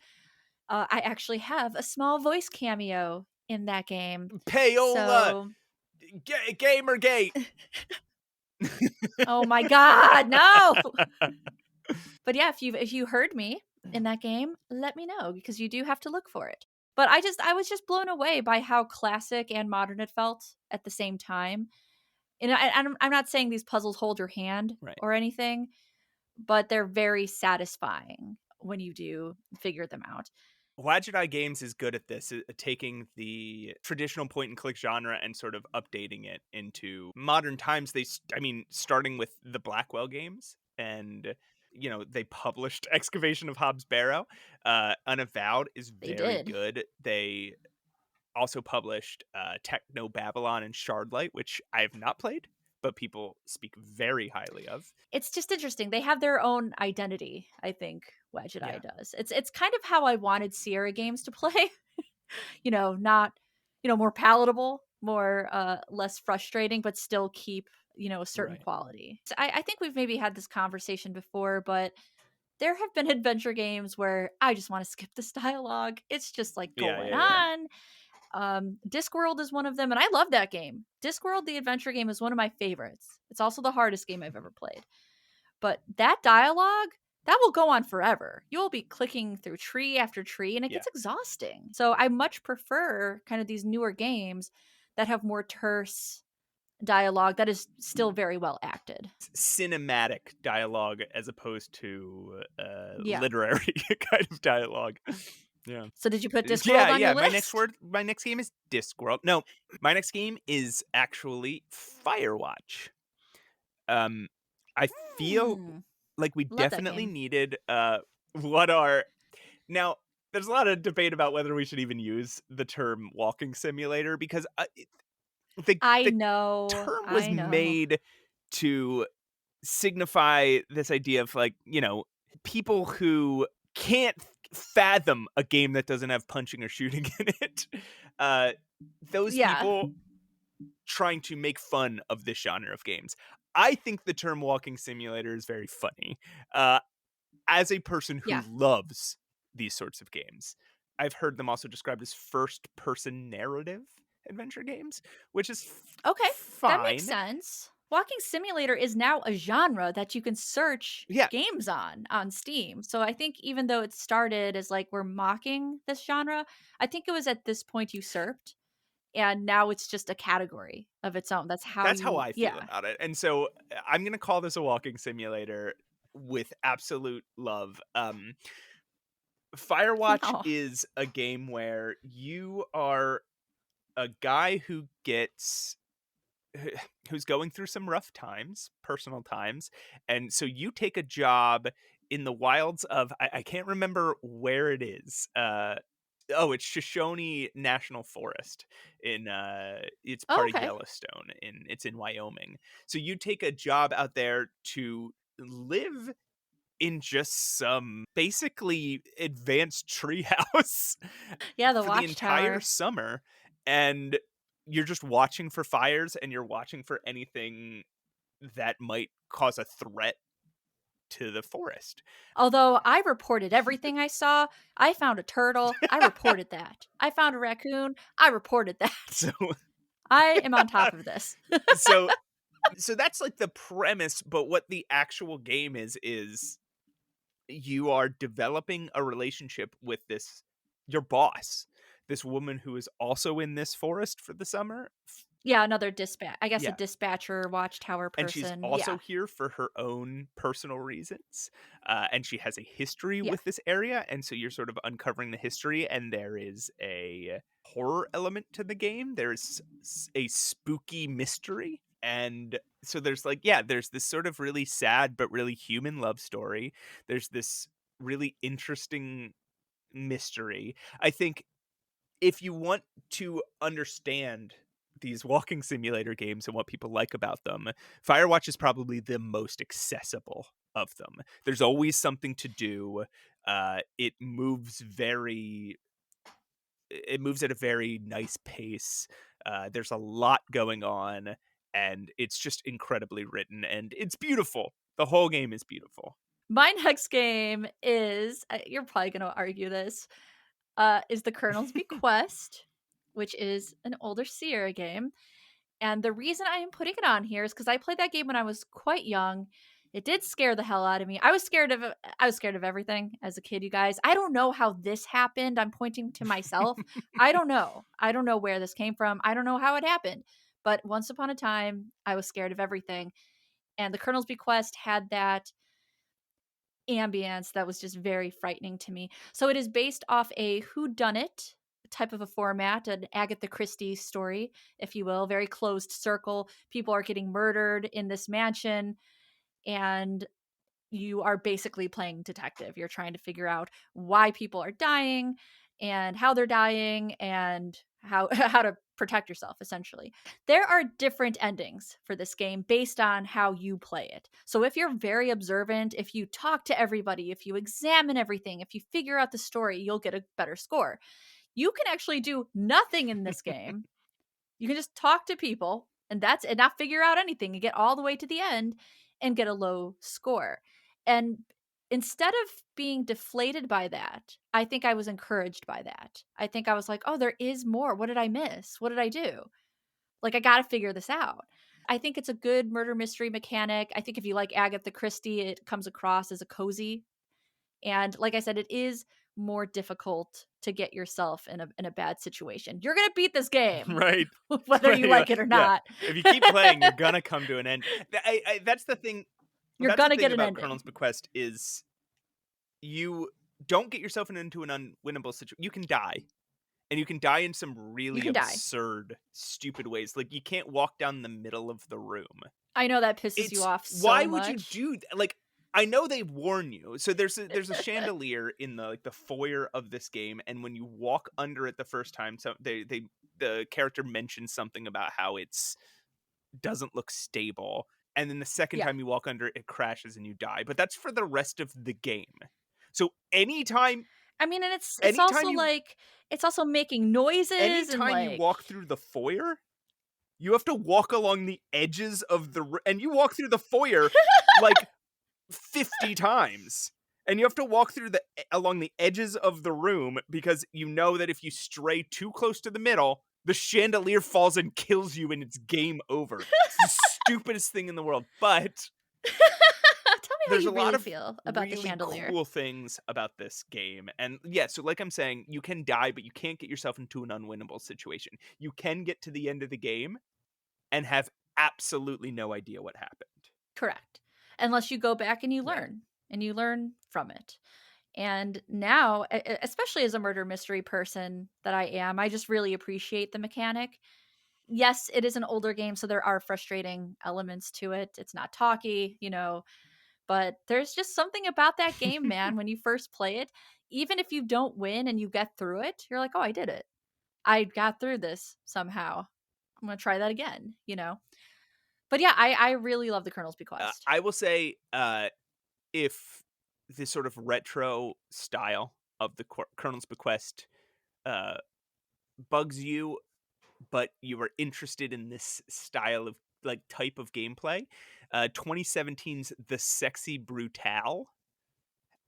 I actually have a small voice cameo in that game. Payola! So, Gamergate! oh my God, no! But yeah, if you heard me in that game, let me know because you do have to look for it. But I was just blown away by how classic and modern it felt at the same time. And I'm not saying these puzzles hold your hand Right. or anything, but they're very satisfying when you do figure them out. Wadget Eye Games is good at this, taking the traditional point and click genre and sort of updating it into modern times. Starting with the Blackwell games, and they published Excavation of Hobbs Barrow. Unavowed is They very did. good. They also published Techno Babylon and Shardlight, which I have not played, but people speak very highly of. It's just interesting. They have their own identity, I think, Wadget Eye Yeah, does. It's kind of how I wanted Sierra games to play. Not, more palatable, more less frustrating, but still keep, a certain right. quality. So I think we've maybe had this conversation before, but there have been adventure games where I just want to skip this dialogue. It's just like Yeah, going yeah, yeah. on. Discworld is one of them, and I love that game. Discworld, the adventure game, is one of my favorites. It's also the hardest game I've ever played. But that dialogue, that will go on forever. You'll be clicking through tree after tree, and it Yeah. gets exhausting. So I much prefer kind of these newer games that have more terse dialogue that is still very well acted. Cinematic dialogue as opposed to Yeah. literary kind of dialogue. Yeah. So did you put Discworld Yeah, on yeah. your list? My next game is Discworld. No, my next game is actually Firewatch. Um, I feel Hmm. like we Love that definitely game. needed what are now. There's a lot of debate about whether we should even use the term walking simulator because I the know. term was I know. made to signify this idea of people who can't fathom a game that doesn't have punching or shooting in it. Uh, those Yeah. people trying to make fun of this genre of games. I think the term walking simulator is very funny. As a person who Yeah. loves these sorts of games, I've heard them also described as first person narrative adventure games, which is Okay. That makes fine. sense. Walking Simulator is now a genre that you can search Yeah, games on Steam. So I think even though it started as like we're mocking this genre, I think it was at this point usurped and now it's just a category of its own. That's how that's how you I feel yeah. about it. And so I'm going to call this a walking simulator with absolute love. Firewatch Oh, is a game where you are a guy who's going through some rough times, personal times, and so you take a job in the wilds of I can't remember where it is. Oh, it's Shoshone National Forest in it's Oh, part of okay. Yellowstone it's in Wyoming. So you take a job out there to live in just some basically advanced treehouse Yeah, the for the entire watchtower. summer, and you're just watching for fires and you're watching for anything that might cause a threat to the forest. Although I reported everything I saw. I found a turtle, I reported that. I found a raccoon, I reported that. So I am on top of this. so so that's like the premise, but what the actual game is you are developing a relationship with this your boss, this woman who is also in this forest for the summer. Yeah, another dispatch. I guess a Yeah. dispatcher, watchtower And she's person. also Yeah. here for her own personal reasons. And she has a history Yeah. with this area. And so you're sort of uncovering the history, and there is a horror element to the game. There's a spooky mystery. And so there's like, yeah, there's this sort of really sad but really human love story. There's this really interesting mystery. I think if you want to understand these walking simulator games and what people like about them, Firewatch is probably the most accessible of them. There's always something to do. It moves it moves at a very nice pace. There's a lot going on, and it's just incredibly written, and it's beautiful. The whole game is beautiful. My next game is you're probably going to argue this, is the Colonel's Bequest, which is an older Sierra game. And the reason I am putting it on here is because I played that game when I was quite young. It did scare the hell out of me. I was scared of everything as a kid, you guys. I don't know how this happened. I'm pointing to myself. I don't know. I don't know where this came from. I don't know how it happened. But once upon a time, I was scared of everything. And the Colonel's Bequest had that ambience that was just very frightening to me. So it is based off a whodunit type of a format, an Agatha Christie story, if you will, very closed circle. People are getting murdered in this mansion, and you are basically playing detective. You're trying to figure out why people are dying and how they're dying and how how to protect yourself essentially. There are different endings for this game based on how you play it. So if you're very observant, if you talk to everybody, if you examine everything, if you figure out the story, you'll get a better score. You can actually do nothing in this game. You can just talk to people and that's and not figure out anything and get all the way to the end and get a low score. And instead of being deflated by that, I think I was encouraged by that. I think I was like, "Oh, there is more. What did I miss? What did I do? Like I got to figure this out." I think it's a good murder mystery mechanic. I think if you like Agatha Christie, it comes across as a cozy, and like I said, it is more difficult to get yourself in a bad situation. You're going to beat this game Right. whether you Right, like it or yeah. not. If you keep playing, you're gonna come to an end. That's the thing. You're That's the going to thing get an about ending. Colonel's Bequest is you don't get yourself into an unwinnable situation. You can die, and you can die in some You really can die. absurd, stupid ways. Like you can't walk down the middle of the room. I know that pisses you It's off so why would you much. do like I know they warn you. So there's a chandelier in the like the foyer of this game, and when you walk under it the first time, so they the character mentions something about how it's doesn't look stable. And then the second Yeah. time you walk under it, it crashes and you die. But that's for the rest of the game. So I mean, and it's anytime also you like it's also making noises and anytime you like walk through the foyer, you have to walk along the edges of and you walk through the foyer like 50 times. And you have to walk through along the edges of the room because you know that if you stray too close to the middle, the chandelier falls and kills you and it's game over. It's the stupidest thing in the world. But Tell me how there's you a lot really of feel about the really chandelier. cool things about this game. And yeah, so like I'm saying, you can die, but you can't get yourself into an unwinnable situation. You can get to the end of the game and have absolutely no idea what happened. Correct. Unless you go back Right. and you learn from it. And now, especially as a murder mystery person that I am, I just really appreciate the mechanic. Yes, it is an older game, so there are frustrating elements to it. It's not talky, but there's just something about that game, man. When you first play it, even if you don't win and you get through it, you're like, oh, I did it. I got through this somehow. I'm gonna try that again, you know. But yeah, I really love the Colonel's Bequest. I will say, if this sort of retro style of the Colonel's Bequest uh, bugs you, but you are interested in this style of like type of gameplay, 2017's The Sexy Brutale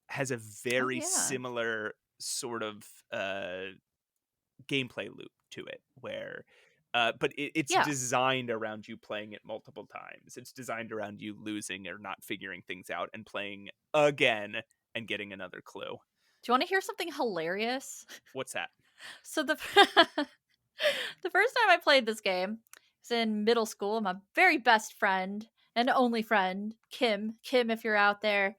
has a Oh very yeah, similar sort of gameplay loop to it, where but it's yeah. designed around you playing it multiple times. It's designed around you losing or not figuring things out and playing again and getting another clue. Do you want to hear something hilarious? What's that? So the the first time I played this game was in middle school. My very best friend and only friend, Kim. Kim, if you're out there,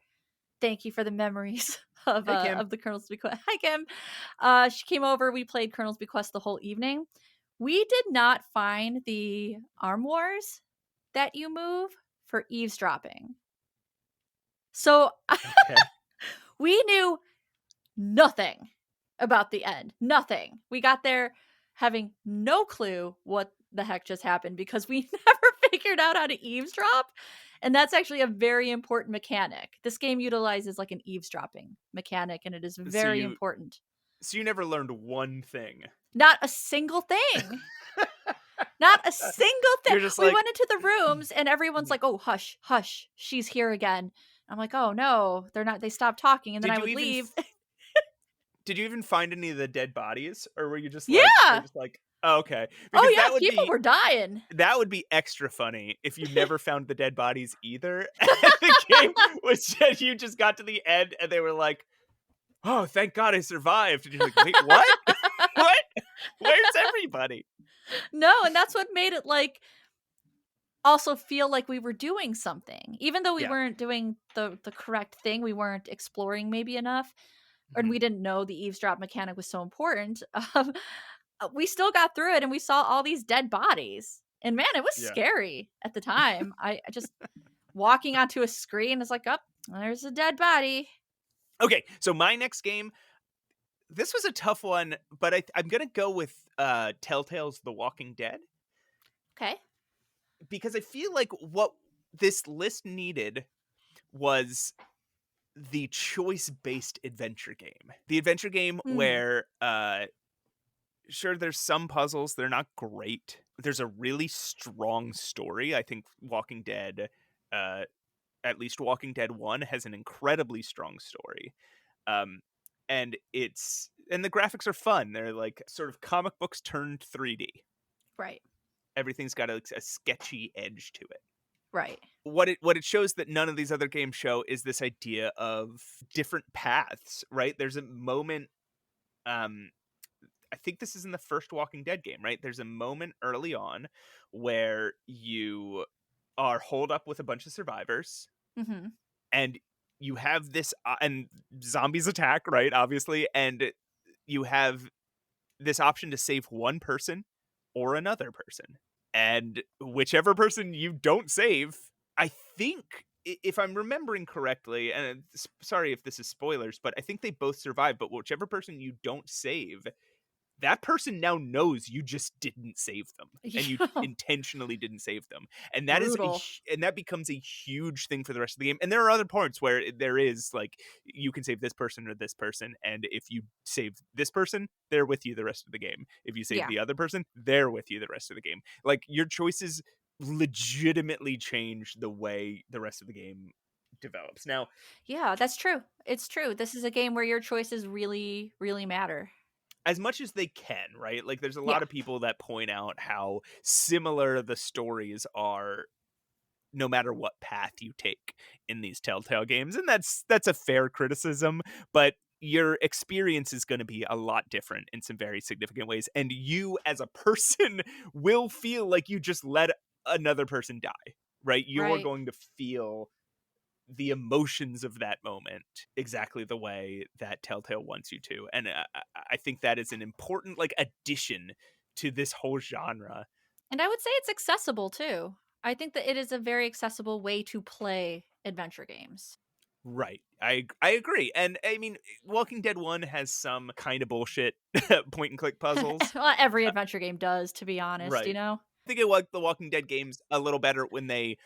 thank you for the memories Hey, Kim. of the Colonel's Bequest. Hi, Kim. She came over. We played Colonel's Bequest the whole evening. We did not find the armoires that you move for eavesdropping. So Okay. we knew nothing about the end. Nothing. We got there having no clue what the heck just happened because we never figured out how to eavesdrop. And that's actually a very important mechanic. This game utilizes like an eavesdropping mechanic, and it is So very you important. so you never learned one thing. Not a single thing. Not a single thing. You're just We like, went into the rooms and everyone's "Mm." like, "Oh, hush, hush. She's here again." I'm like, "Oh no, they're not. They stopped talking." And then Did I you would even leave. did you even find any of the dead bodies, or were you Yeah. just like, oh, okay, Oh because yeah, people were dying. that would be extra funny if you never found the dead bodies either, and the game was just you just got to the end and they were like, "Oh, thank God I survived," and you're like, "Wait, what? What? Where's everybody?" No, and that's what made it like also feel like we were doing something. Even though we Yeah. weren't doing the correct thing, we weren't exploring maybe enough, and Mhm. we didn't know the eavesdrop mechanic was so important. We still got through it and we saw all these dead bodies. And man, it was Yeah. scary at the time. I just walking onto a screen is like, "Oh, there's a dead body." Okay, so my next game, this was a tough one, but I'm gonna go with Telltale's The Walking Dead Okay. because I feel like what this list needed was the choice-based adventure game. The adventure game Hmm. where sure, there's some puzzles, they're not great. There's a really strong story. I think Walking Dead, uh, at least Walking Dead 1 has an incredibly strong story. Um, and the graphics are fun. They're like sort of comic books turned 3D. Right. Everything's got a sketchy edge to it. Right. What it shows that none of these other games show is this idea of different paths, right? There's a moment um I think this is in the first Walking Dead game, right? There's a moment early on where you are holed up with a bunch of survivors Mhm. and you have this and zombies attack, right? Obviously, and you have this option to save one person or another person. And whichever person you don't save, I think if I'm remembering correctly, and sorry if this is spoilers, but I think they both survive, but whichever person you don't save, that person now knows you just didn't save them and you Yeah. intentionally didn't save them, and Brutal. and that becomes a huge thing for the rest of the game. And there are other parts where there is like you can save this person or this person, and if you save this person, they're with you the rest of the game. If you save Yeah. the other person, they're with you the rest of the game. Like your choices legitimately change the way the rest of the game develops. Now, Yeah, that's true. It's true. This is a game where your choices really, really matter. as much as they can, right? Like there's a Yeah. lot of people that point out how similar the stories are no matter what path you take in these Telltale games, and that's a fair criticism, but your experience is going to be a lot different in some very significant ways, and you as a person will feel like you just let another person die, right? You're Right. going to feel the emotions of that moment exactly the way that Telltale wants you to. And I think that is an important like addition to this whole genre. And I would say it's accessible too. I think that it is a very accessible way to play adventure games. Right. I agree. And I mean, Walking Dead 1 has some kind of bullshit point and click puzzles. Well, every Uh, adventure game does, to be honest, you right. know? I think I like the Walking Dead games a little better when they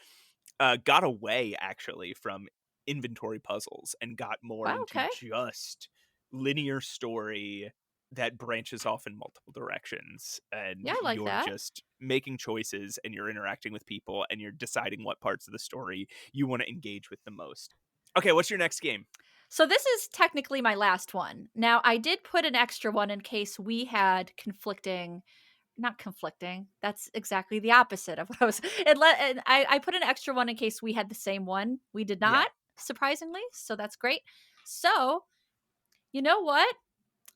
got away actually from inventory puzzles and got more Wow, into okay. just linear story that branches off in multiple directions, Yeah, and I like you're that. just making choices and you're interacting with people and you're deciding what parts of the story you want to engage with the most. Okay, what's your next game? So this is technically my last one. Now, I did put an extra one in case we had conflicting, not conflicting. That's exactly the opposite of what I was. And I put an extra one in case we had the same one. We did Yeah. not, surprisingly. So that's great. So, you know what?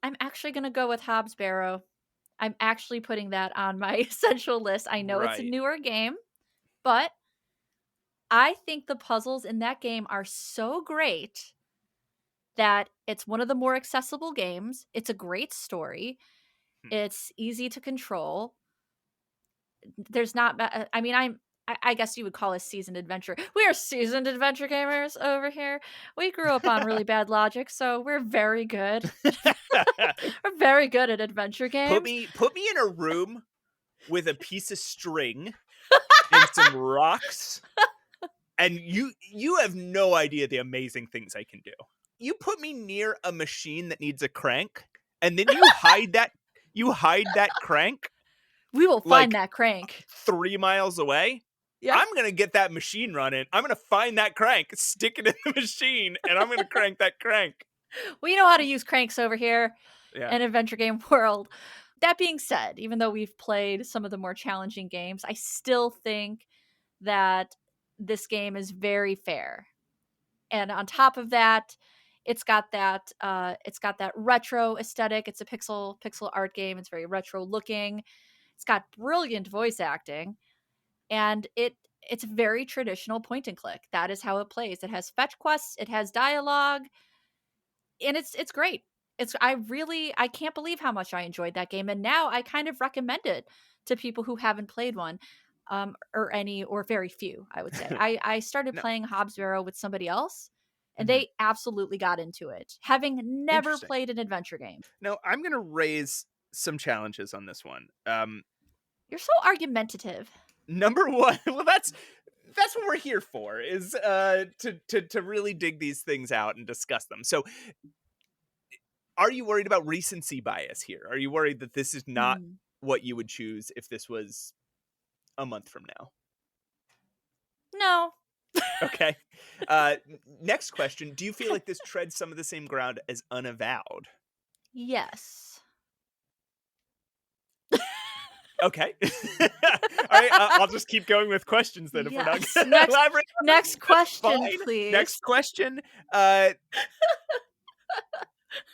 I'm actually going to go with Hobbs Barrow. I'm actually putting that on my essential list. I know it's a Right. newer game, but I think the puzzles in that game are so great that it's one of the more accessible games. It's a great story. Hmm. It's easy to control. There's not I mean, I guess you would call us seasoned adventure. We are seasoned adventure gamers over here. We grew up on really bad logic, so we're very good. We're very good at adventure games. Put me in a room with a piece of string and some rocks, and you have no idea the amazing things I can do. You put me near a machine that needs a crank, and then you hide that crank We will find like that crank. 3 miles away. Yeah. I'm gonna get that machine running. I'm gonna find that crank, stick it in the machine, and I'm gonna crank that crank. We know how to use cranks over here Yeah. in adventure game world. That being said, even though we've played some of the more challenging games, I still think that this game is very fair. And on top of that, it's got that retro aesthetic. It's a pixel art game. It's very retro looking. It's got brilliant voice acting, and it's very traditional point and click. That is how it plays. It has fetch quests, it has dialogue, and it's great. I can't believe how much I enjoyed that game, and now I kind of recommend it to people who haven't played one, or any or very few, I would say. I started No. playing Hobbs Barrow with somebody else, and Mhm. they absolutely got into it, having never Interesting. played an adventure game. Now, I'm gonna raise some challenges on this one. You're so argumentative. Number one, well, that's what we're here for, is to really dig these things out and discuss them. So, are you worried about recency bias here? Are you worried that this is not Hmm. what you would choose if this was a month from now? No. Okay. Next question: do you feel like this treads some of the same ground as Unavowed? Yes. Okay. All right. I'll just keep going with questions then if we're not Yes. going to Next elaborate on them. next That's question, fine. please. Next question. Uh,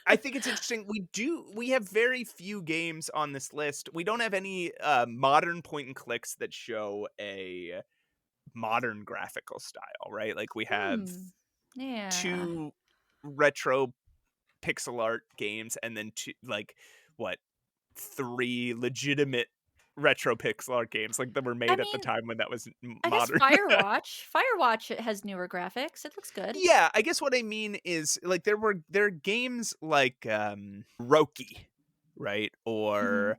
I think it's interesting. We have very few games on this list. We don't have any modern point and clicks that show a modern graphical style, right? Like we have Hmm. Yeah. two retro pixel art games and then two, like, what, three legitimate retro pixel art games like that were I made at the mean, time when that was I guess modern. Firewatch it has newer graphics. It looks good. Yeah, I guess what I mean is like there are games like Roki, right? Mhm. Or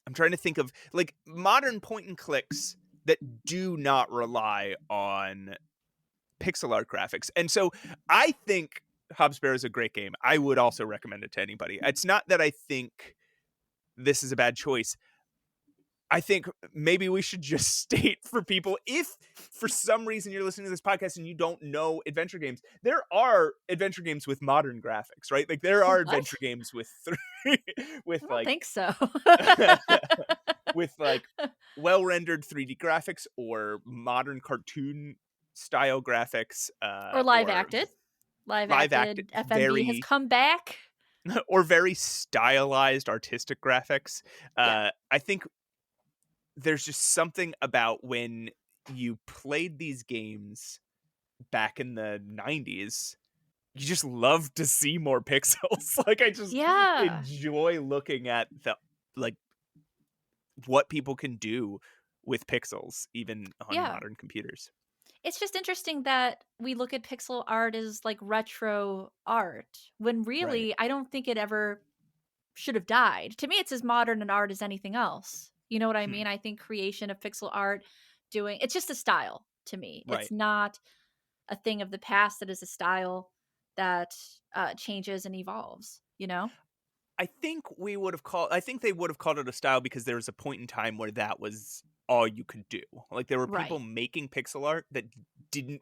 I'm trying to think of like modern point and clicks that do not rely on pixel art graphics. And so I think Hobbs Bear is a great game. I would also recommend it to anybody. It's not that I think this is a bad choice. I think maybe we should just state for people, if for some reason you're listening to this podcast and you don't know adventure games, there are adventure games with modern graphics, right? Like there are What? adventure games with three, with I don't like think so. with like well rendered 3D graphics or modern cartoon style graphics, Or live or acted. Live live act acted FMV has very come back. or very stylized artistic graphics. Yeah. I think there's just something about when you played these games back in the 90s, you just love to see more pixels. Like I just Yeah. enjoy looking at the like what people can do with pixels even on Yeah. modern computers. It's just interesting that we look at pixel art as like retro art when Right. really I don't think it ever should have died. To me, it's as modern an art as anything else. You know what I Hmm. mean? I think creation of pixel art it's just a style to me. It's Right. not a thing of the past. It is a style that changes and evolves, you know? I think they would have called it a style because there was a point in time where that was all you could do. Like there were people Right. making pixel art that didn't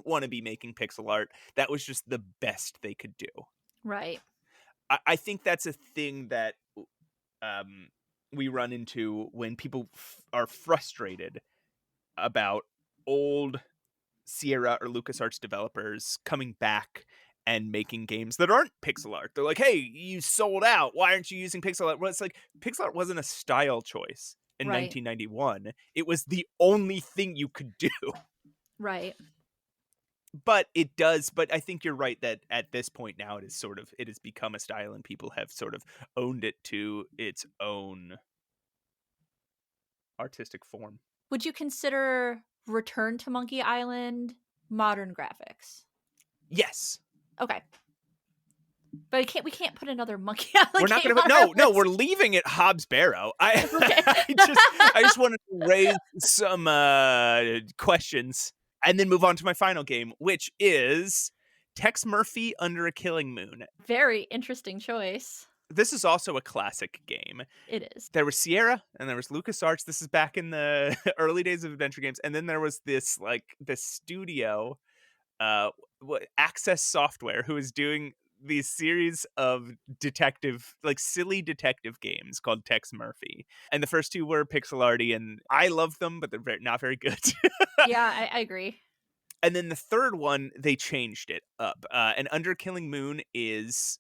want to be making pixel art. That was just the best they could do. Right. I think that's a thing that um, we run into when people are frustrated about old Sierra or LucasArts developers coming back and making games that aren't pixel art. They're like, "Hey, you sold out. Why aren't you using pixel art?" Well, it's like pixel art wasn't a style choice in Right. 1991. It was the only thing you could do. Right. But it does, but I think you're right that at this point now it has become a style and people have sort of owned it to its own artistic form. Would you consider Return to Monkey Island modern graphics? Yes. Okay. But we can't put another Monkey We're Island not game gonna put on our no, we're list. leaving it Hobbs Barrow. Okay. I just wanted to raise some questions and then move on to my final game, which is Tex Murphy Under a Killing Moon. Very interesting choice. This is also a classic game. It is. There was Sierra and there was LucasArts. This is back in the early days of adventure games. And then there was this studio, Access Software, who is doing these series of silly detective games called Tex Murphy. And the first two were pixel arty, and I love them, but they're not very good. Yeah, I agree. And then the third one, they changed it up. And Under Killing Moon is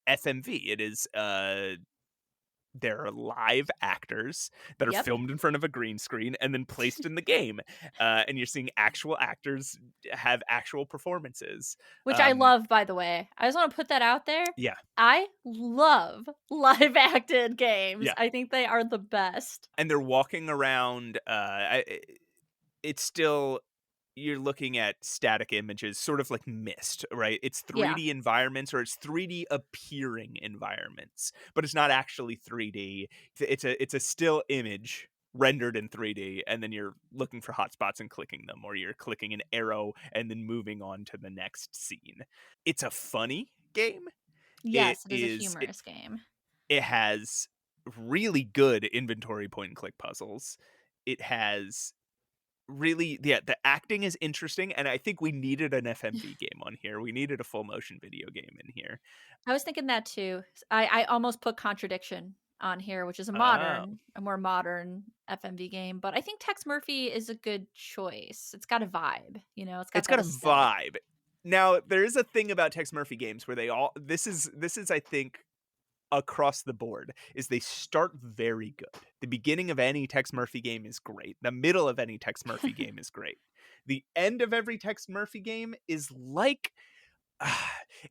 FMV. It is there are live actors that are Yep. filmed in front of a green screen and then placed in the game, and you're seeing actual actors have actual performances. Which I love, by the way. I just want to put that out there. Yeah, I love live acted games. yeah, I think they are the best. and they're walking around. It's still you're looking at static images, sort of like Mist, right? It's Yeah. 3D environments or it's 3D appearing environments, but it's not actually 3D. It's a still image rendered in 3D, and then you're looking for hotspots and clicking them, or you're clicking an arrow and then moving on to the next scene. It's a funny game. It Yes, it is a is it, humorous game. it has really good inventory point and click puzzles. It has really, yeah, the acting is interesting, and I think we needed an FMV game on here. We needed a full motion video game in here. I was thinking that too. I almost put Contradiction on here, which is Oh, a more modern FMV game. But I think Tex Murphy is a good choice. It's got a vibe, it's got it's that got a aesthetic. vibe. Now, there is a thing about Tex Murphy games where they all this is I think across the board is they start very good. The beginning of any Tex Murphy game is great. The middle of any Tex Murphy game is great. The end of every Tex Murphy game is like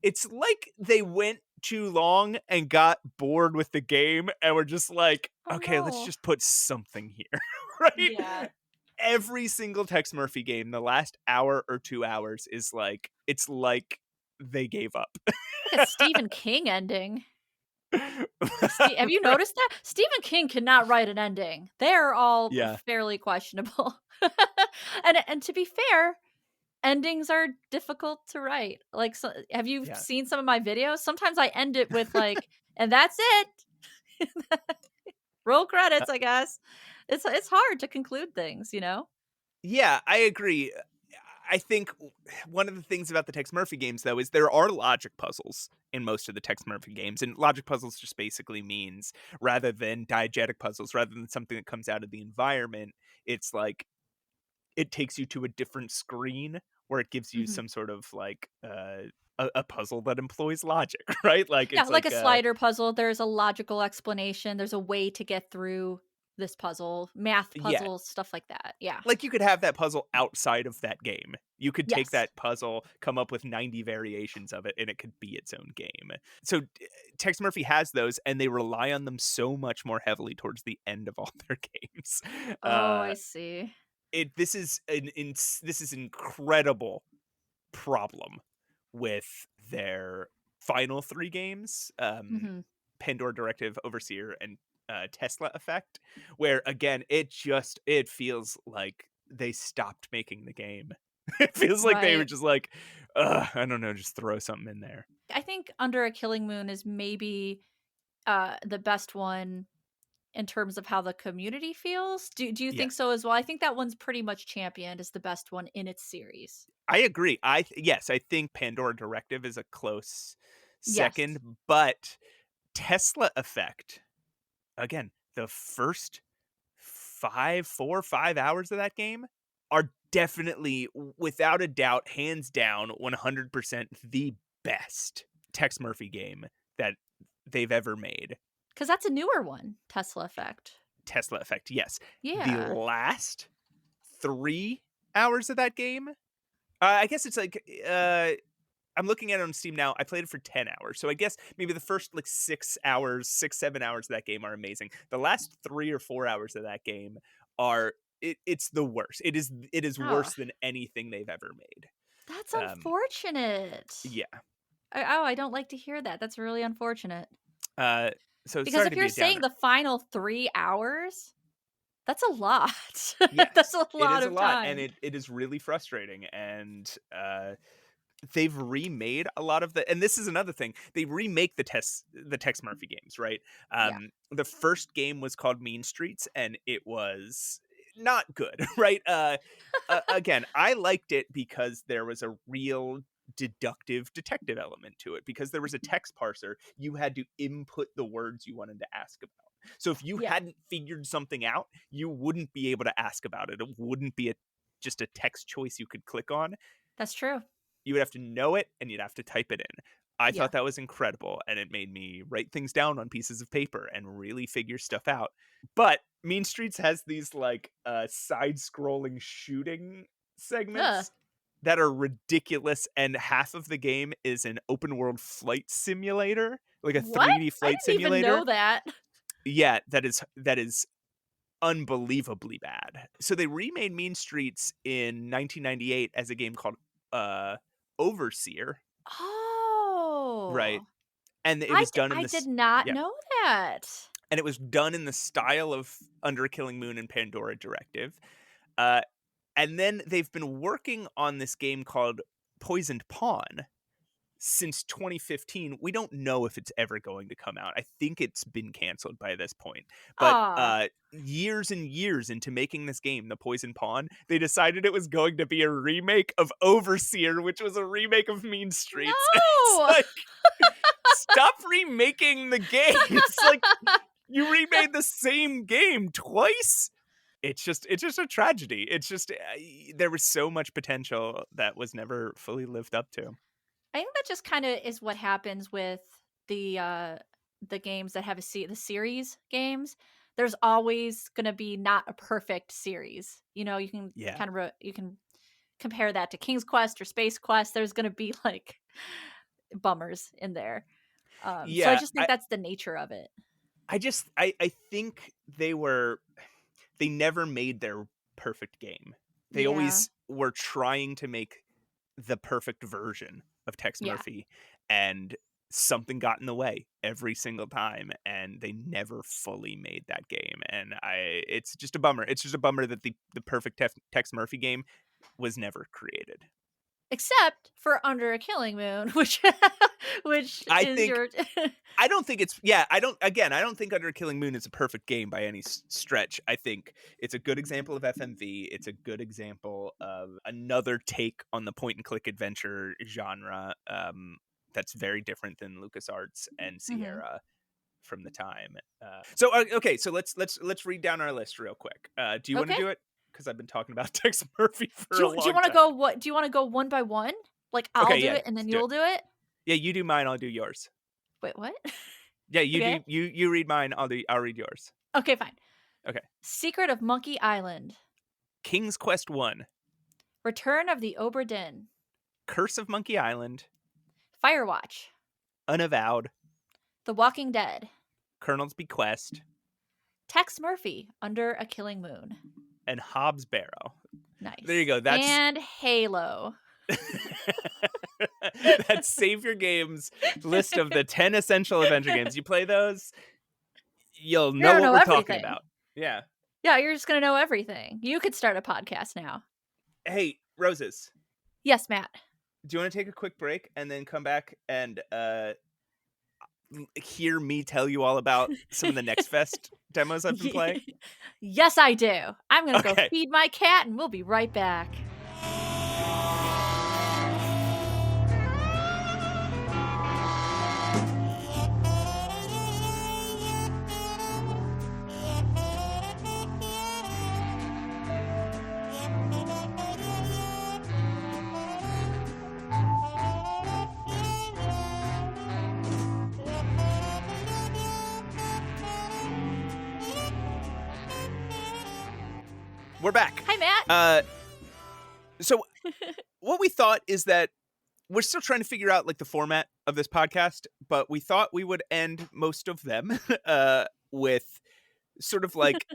it's like they went too long and got bored with the game and were just like, Oh okay, let's no. just put something here, right? Yeah. Every single Tex Murphy game, the last hour or 2 hours is like, it's like they gave up. Like a Stephen King ending. Have you Right. noticed that? Stephen King cannot write an ending. They're all Yeah. fairly questionable. And to be fair, endings are difficult to write. Like, so, have you Yeah. seen some of my videos? Sometimes I end it with like, and that's it. Roll Uh, credits, I guess. It's hard to conclude things. yeah, I agree. I think one of the things about the Tex Murphy games, though, is there are logic puzzles in most of the Tex Murphy games. And logic puzzles just basically means rather than diegetic puzzles, rather than something that comes out of the environment, it's like it takes you to a different screen where it gives you Mhm. some sort of like a puzzle that employs logic, right? Like Yeah, it's like a like slider puzzle. There's a logical explanation. There's a way to get through this puzzle, math yeah, puzzles, stuff like that. Yeah. like you could have that puzzle outside of that game. You could take Yes. that puzzle, come up with 90 variations of it, and it could be its own game. So Tex Murphy has those, and they rely on them so much more heavily towards the end of all their games. Oh, Uh, I see. this is this is incredible problem with their final 3 games, Hmm. Pandora Directive, Overseer, and Tesla Effect, where again it feels like they stopped making the game. It feels like they were Right. just like, I don't know, just throw something in there. I think Under a Killing Moon is maybe the best one in terms of how the community feels. Do you think Yes, so as well? I think that one's pretty much championed as the best one in its series. I agree. Yes, I think Pandora Directive is a close Yes. second, but Tesla Effect, again, the first 5 hours of that game are definitely, without a doubt, hands down, 100% the best Tex Murphy game that they've ever made. Because that's a newer one, Tesla Effect. Tesla Effect, yes. The Yeah. last 3 hours of that game, I guess it's like, I'm looking at it on Steam now. I played it for 10 hours. So I guess maybe the first like 6 hours, 7 hours of that game are amazing. The last 3 or 4 hours of that game are it's the worst. It is Oh, worse than anything they've ever made. that's Um unfortunate. yeah. I don't like to hear that. That's really unfortunate. Uh so Because sorry if to be you're a saying downer. the final 3 hours, that's a lot. That's Yes. a It lot is a of lot and time. it is really frustrating and they've remade a lot of the, and this is another thing, they remake the Tex Murphy games, right? Yeah. The first game was called Mean Streets and it was not good. Right? Again, I liked it because there was a real deductive detective element to it, because there was a text parser. You had to input the words you wanted to ask about. So if you Yeah. hadn't figured something out, you wouldn't be able to ask about it. It wouldn't be just a text choice you could click on. That's true. You would have to know it and you'd have to type it in. I Yeah. thought that was incredible, and it made me write things down on pieces of paper and really figure stuff out. But Mean Streets has these like side-scrolling shooting Ugh. segments that are ridiculous, and half of the game is an open world flight simulator, like a What? 3D I flight didn't even know simulator. that. Yeah, that is unbelievably bad. So they remade Mean Streets in 1998 as a game called uh Overseer, right? Oh. And it was done in I did this, not yeah, know that. and it was done in the style of Under a Killing Moon and Pandora Directive. Uh and then they've been working on this game called Poisoned Pawn since 2015. We don't know if it's ever going to come out. I think it's been canceled by this point. But Aw. years and years into making this game, The Poison Pawn, they decided it was going to be a remake of Overseer, which was a remake of Mean Streets. It's No. like, stop remaking the games. Like, you remade the same game twice. It's just a tragedy. It's just there was so much potential that was never fully lived up to. I think that just kind of is what happens with the games that have the series games. There's always going to be not a perfect series. You know, you can Yeah. kind of you can compare that to King's Quest or Space Quest. There's going to be like bummers in there. So I Yeah, just think that's the nature of it. I think they never made their perfect game. They Yeah. always were trying to make the perfect version of Tex Yeah. Murphy, and something got in the way every single time, and they never fully made that game. And it's just a bummer. It's just a bummer that the perfect Tex Murphy game was never created. Except for Under a Killing Moon, which which I is think your I don't think it's yeah, I don't think Under Killing Moon is a perfect game by any stretch. I think it's a good example of FMV. It's a good example of another take on the point and click adventure genre, that's very different than LucasArts and Mhm. Sierra from the time. Okay, so let's read down our list real quick. Do you want to Okay. do it? Because I've been talking about Tex Murphy for a Do you long want to time. go what do you want to go one by one? Like I'll Okay, do yeah, it and let's then do it. you'll do it? Yeah, you do mine, I'll do yours. Wait, what? Yeah, you Okay. do you read mine, I'll read yours. Okay, fine. Okay. Secret of Monkey Island. King's Quest 1, Return of the Obra Dinn. Curse of Monkey Island, Firewatch. Unavowed, The Walking Dead. Colonel's Bequest, Tex Murphy, Under a Killing Moon. and Hobbs Barrow. Nice. There you go. That's and Halo. that's Save Your Games list of the 10 essential adventure games. You play those, you'll You're know gonna what know we're talking everything. about. Yeah. Yeah, you're just gonna know everything. You could start a podcast now. Hey, Roses, Yes, Matt. do you want to take a quick break and then come back and hear me tell you all about some of the Next Fest demos I've been playing? Yes, I do. I'm gonna go Okay. feed my cat, and we'll be right back. We're back. Hi, Matt. So what we thought is that we're still trying to figure out like the format of this podcast, but we thought we would end most of them with sort of like,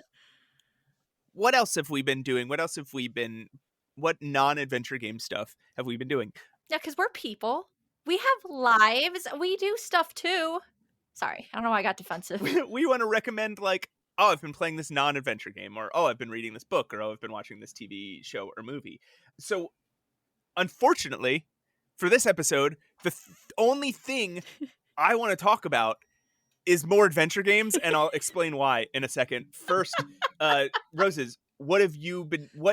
what else have we been doing? What non-adventure game stuff have we been doing? Yeah, because we're people. We have lives. We do stuff too. Sorry, I don't know why I got defensive. We want to recommend like, oh, I've been playing this non-adventure game, or oh, I've been reading this book, or oh, I've been watching this TV show or movie. So unfortunately, for this episode, the only thing I want to talk about is more adventure games, and I'll explain why in a second. First, Roses, what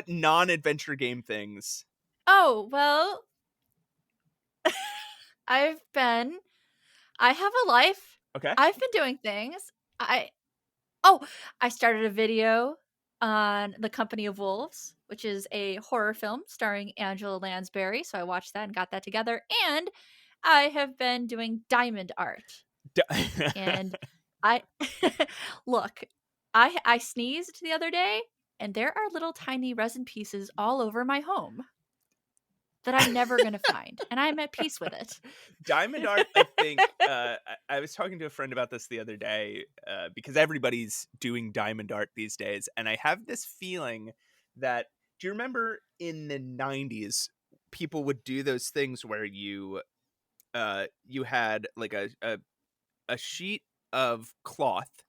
non-adventure game things? Oh, well, I have a life. Okay. I've been doing things. I started a video on The Company of Wolves, which is a horror film starring Angela Lansbury. So I watched that and got that together. And I have been doing diamond art. And I look, I sneezed the other day, and there are little tiny resin pieces all over my home that I'm never gonna find, and I'm at peace with it. Diamond art, I think. I was talking to a friend about this the other day because everybody's doing diamond art these days, and I have this feeling that. Do you remember in the 90s, people would do those things where you had like a sheet of cloth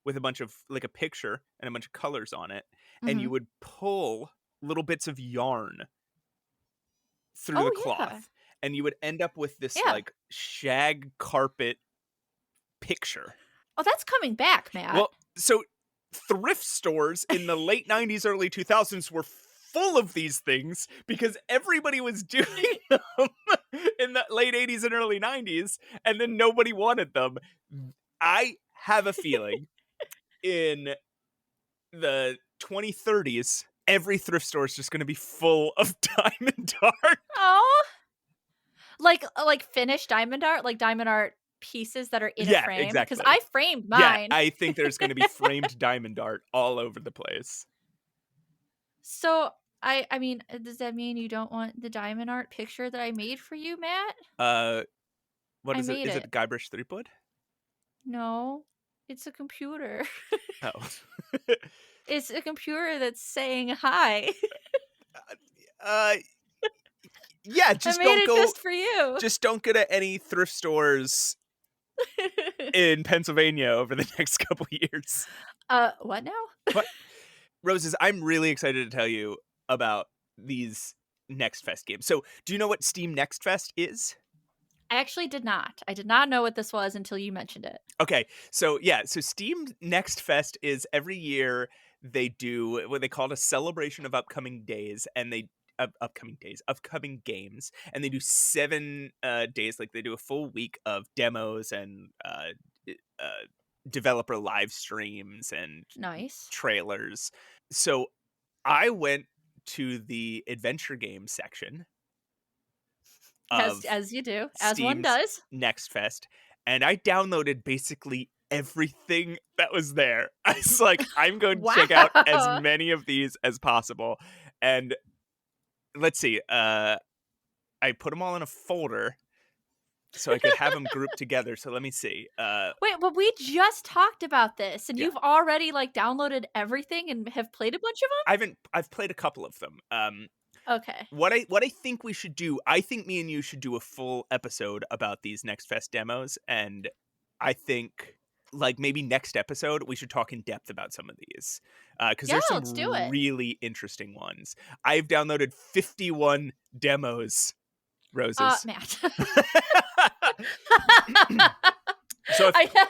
with a bunch of like a picture and a bunch of colors on it, and you Mhm. would pull little bits of yarn through the Oh, yeah. cloth, and you would end up with this Yeah. like shag carpet picture. Oh, that's coming back, Matt. Well, so thrift stores in the late 90s, early 2000s were full of these things because everybody was doing them in the late 80s and early 90s, and then nobody wanted them. I have a feeling in the 2030s, every thrift store is just going to be full of diamond art. Oh, like finished diamond art, like diamond art pieces that are in a frame. Exactly. Because I framed Yeah, mine. I think there's going to be framed diamond art all over the place. So I mean, does that mean you don't want the diamond art picture that I made for you, Matt? What I is it? made Is it. it Guybrush Threepwood? No, it's a computer. Oh. It's a computer that's saying hi. Yeah, just I made don't it go. just for you. Just don't go to any thrift stores in Pennsylvania over the next couple years. What now? But Roses, I'm really excited to tell you about these Next Fest games. So, do you know what Steam Next Fest is? I actually did not. I did not know what this was until you mentioned it. Okay, so yeah, so Steam Next Fest is every year they do what they call a celebration of upcoming days, and upcoming games, and they do 7 days. Like they do a full week of demos and developer live streams and Nice. trailers. So I went to the adventure game section of As you do, as one Steam's does. Next Fest, and I downloaded basically everything that was there. I was like, I'm going to check out as Wow. many of these as possible. And let's see, I put them all in a folder, so I could have them grouped together. So let me see. Wait, but we just talked about this, and Yeah. you've already, like, downloaded everything and have played a bunch of I've played a couple of them. them? Okay. What I think we should do, I think me and you should do a full episode about these Next Fest demos, and I think like maybe next episode we should talk in depth about some of these because Yeah, there's some let's do it. really interesting ones. I've downloaded 51 demos, Roses. Matt. So if, I yeah,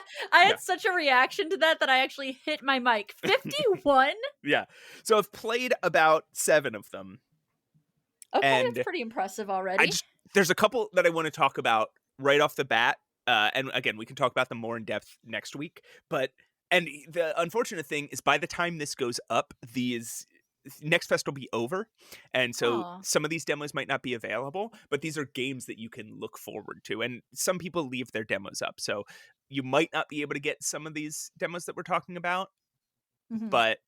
had such a reaction to that I actually hit my mic. 51? yeah. So I've played about 7 of them, Okay, that's and pretty impressive I already. just there's a couple that I want to talk about right off the bat. And again, we can talk about them more in depth next week. But and the unfortunate thing is, by the time this goes up, these Next Fest will be over, and so Aw. some of these demos might not be available. But these are games that you can look forward to, and some people leave their demos up, so you might not be able to get some of these demos that we're talking about. Mhm. But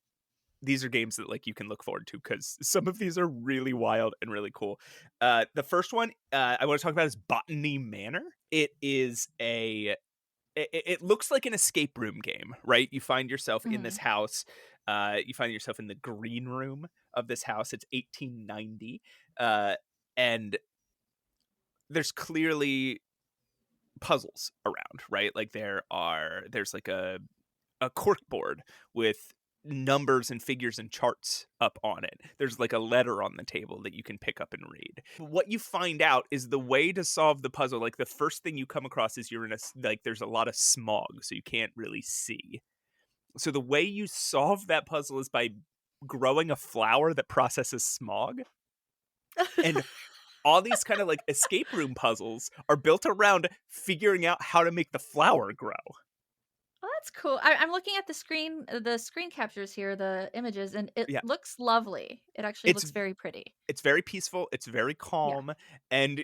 these are games that like you can look forward to because some of these are really wild and really cool. The first one I want to talk about is Botany Manor. It is it looks like an escape room game, right? You find yourself in this Mhm. house. You find yourself in the green room of this house. It's 1890, and there's clearly puzzles around, right? Like there's like a cork board with numbers and figures and charts up on it. There's like a letter on the table that you can pick up and read. What you find out is the way to solve the puzzle. Like the first thing you come across is you're in like there's a lot of smog, so you can't really see. So the way you solve that puzzle is by growing a flower that processes smog. And all these kind of like escape room puzzles are built around figuring out how to make the flower grow. Oh, that's cool. I'm looking at the screen captures here, the images, and it Yeah. looks lovely. It actually It's looks very pretty. it's very peaceful, it's very Yeah. calm, and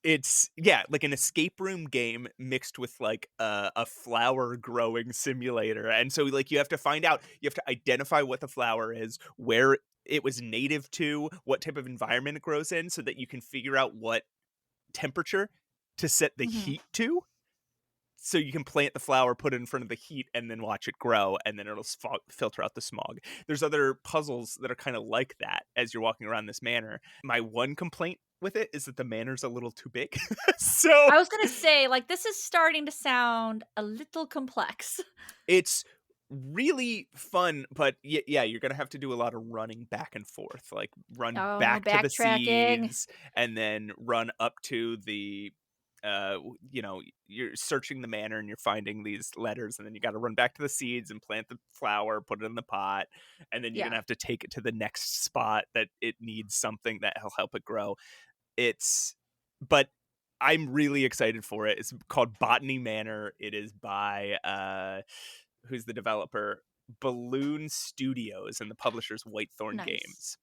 it's yeah, like an escape room game mixed with like a flower growing simulator. And so like you have to find out, you have to identify what the flower is, where it was native to, what type of environment it grows in, so that you can figure out what temperature to set the Mhm. heat to. So you can plant the flower, put it in front of the heat, and then watch it grow, and then it'll filter out the smog. There's other puzzles that are kind of like that as you're walking around this manor. My one complaint with it is that the manor's a little too big. So I was gonna say, like, this is starting to sound a little complex. it's really fun, but yeah, you're gonna have to do a lot of running back and forth, like run Oh, back to the backtracking. seeds and then run up to the you're searching the manor and you're finding these letters, and then you got to run back to the seeds and plant the flower, put it in the pot, and then you're Yeah. gonna have to take it to the next spot that it needs something that'll help it grow. It's but I'm really excited for it. It's called Botany Manor. It is by who's the developer? Balloon Studios, and the publisher's Whitethorn Nice. Games.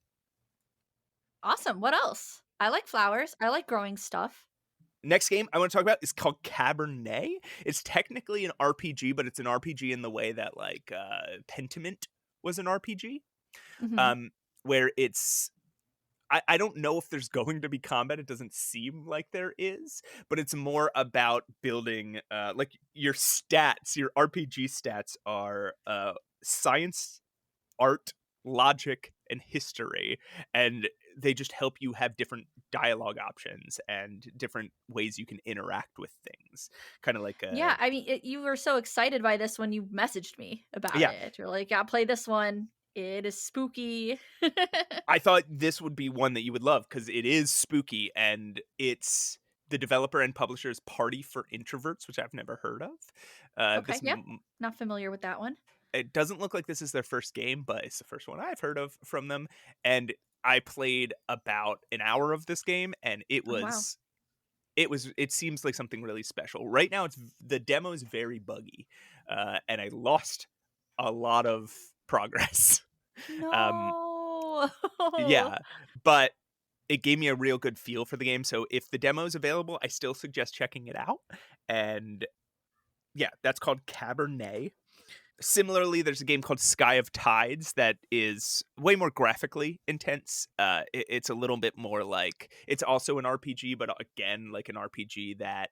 Awesome. What else? I like flowers. I like growing stuff. Next game I want to talk about is called Cabernet. It's technically an RPG, but it's an RPG in the way that like Pentiment was an RPG. Mhm. Um, where it's I don't know if there's going to be combat. It doesn't seem like there is, but it's more about building like your stats, your RPG stats are science, art, logic, and history. And they just help you have different dialogue options and different ways you can interact with things. Kind of like a Yeah, I mean, you were so excited by this when you messaged me about yeah, it. You're like, "Yeah, play this one. It is spooky." I thought this would be one that you would love because it is spooky, and it's the developer and publisher's Party for Introverts, which I've never heard of. Okay, yep. Not familiar with that one. It doesn't look like this is their first game, but it's the first one I've heard of from them. And I played about an hour of this game, and Oh, wow. it seems like something really special. Right now, the demo is very buggy, and I lost a lot of progress. um, No. yeah, but it gave me a real good feel for the game. So if the demo is available, I still suggest checking it out. And yeah, that's called Cabernet. Similarly, there's a game called Sky of Tides that is way more graphically intense. It's a little bit more like it's also an RPG, but again, like an RPG that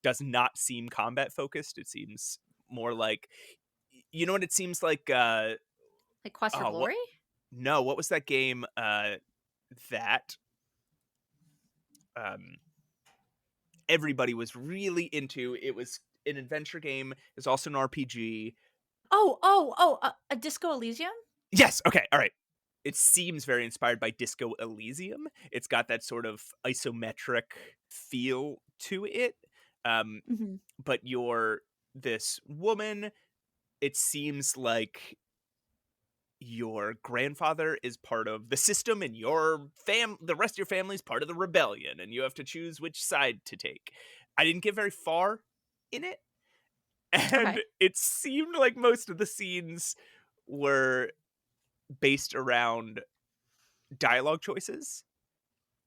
does not seem combat focused. It seems more like you know what it seems like. Like Quest for Oh, what? Glory? No, what was that game? That um, everybody was really into. It was an adventure game. It's also an RPG. A Disco Elysium? Yes. Okay. All right. It seems very inspired by Disco Elysium. It's got that sort of isometric feel to it. Um, Mhm. but you're this woman. It seems like your grandfather is part of the system and the rest of your family is part of the rebellion, and you have to choose which side to take. I didn't get very far in it, and Okay. it seemed like most of the scenes were based around dialogue choices,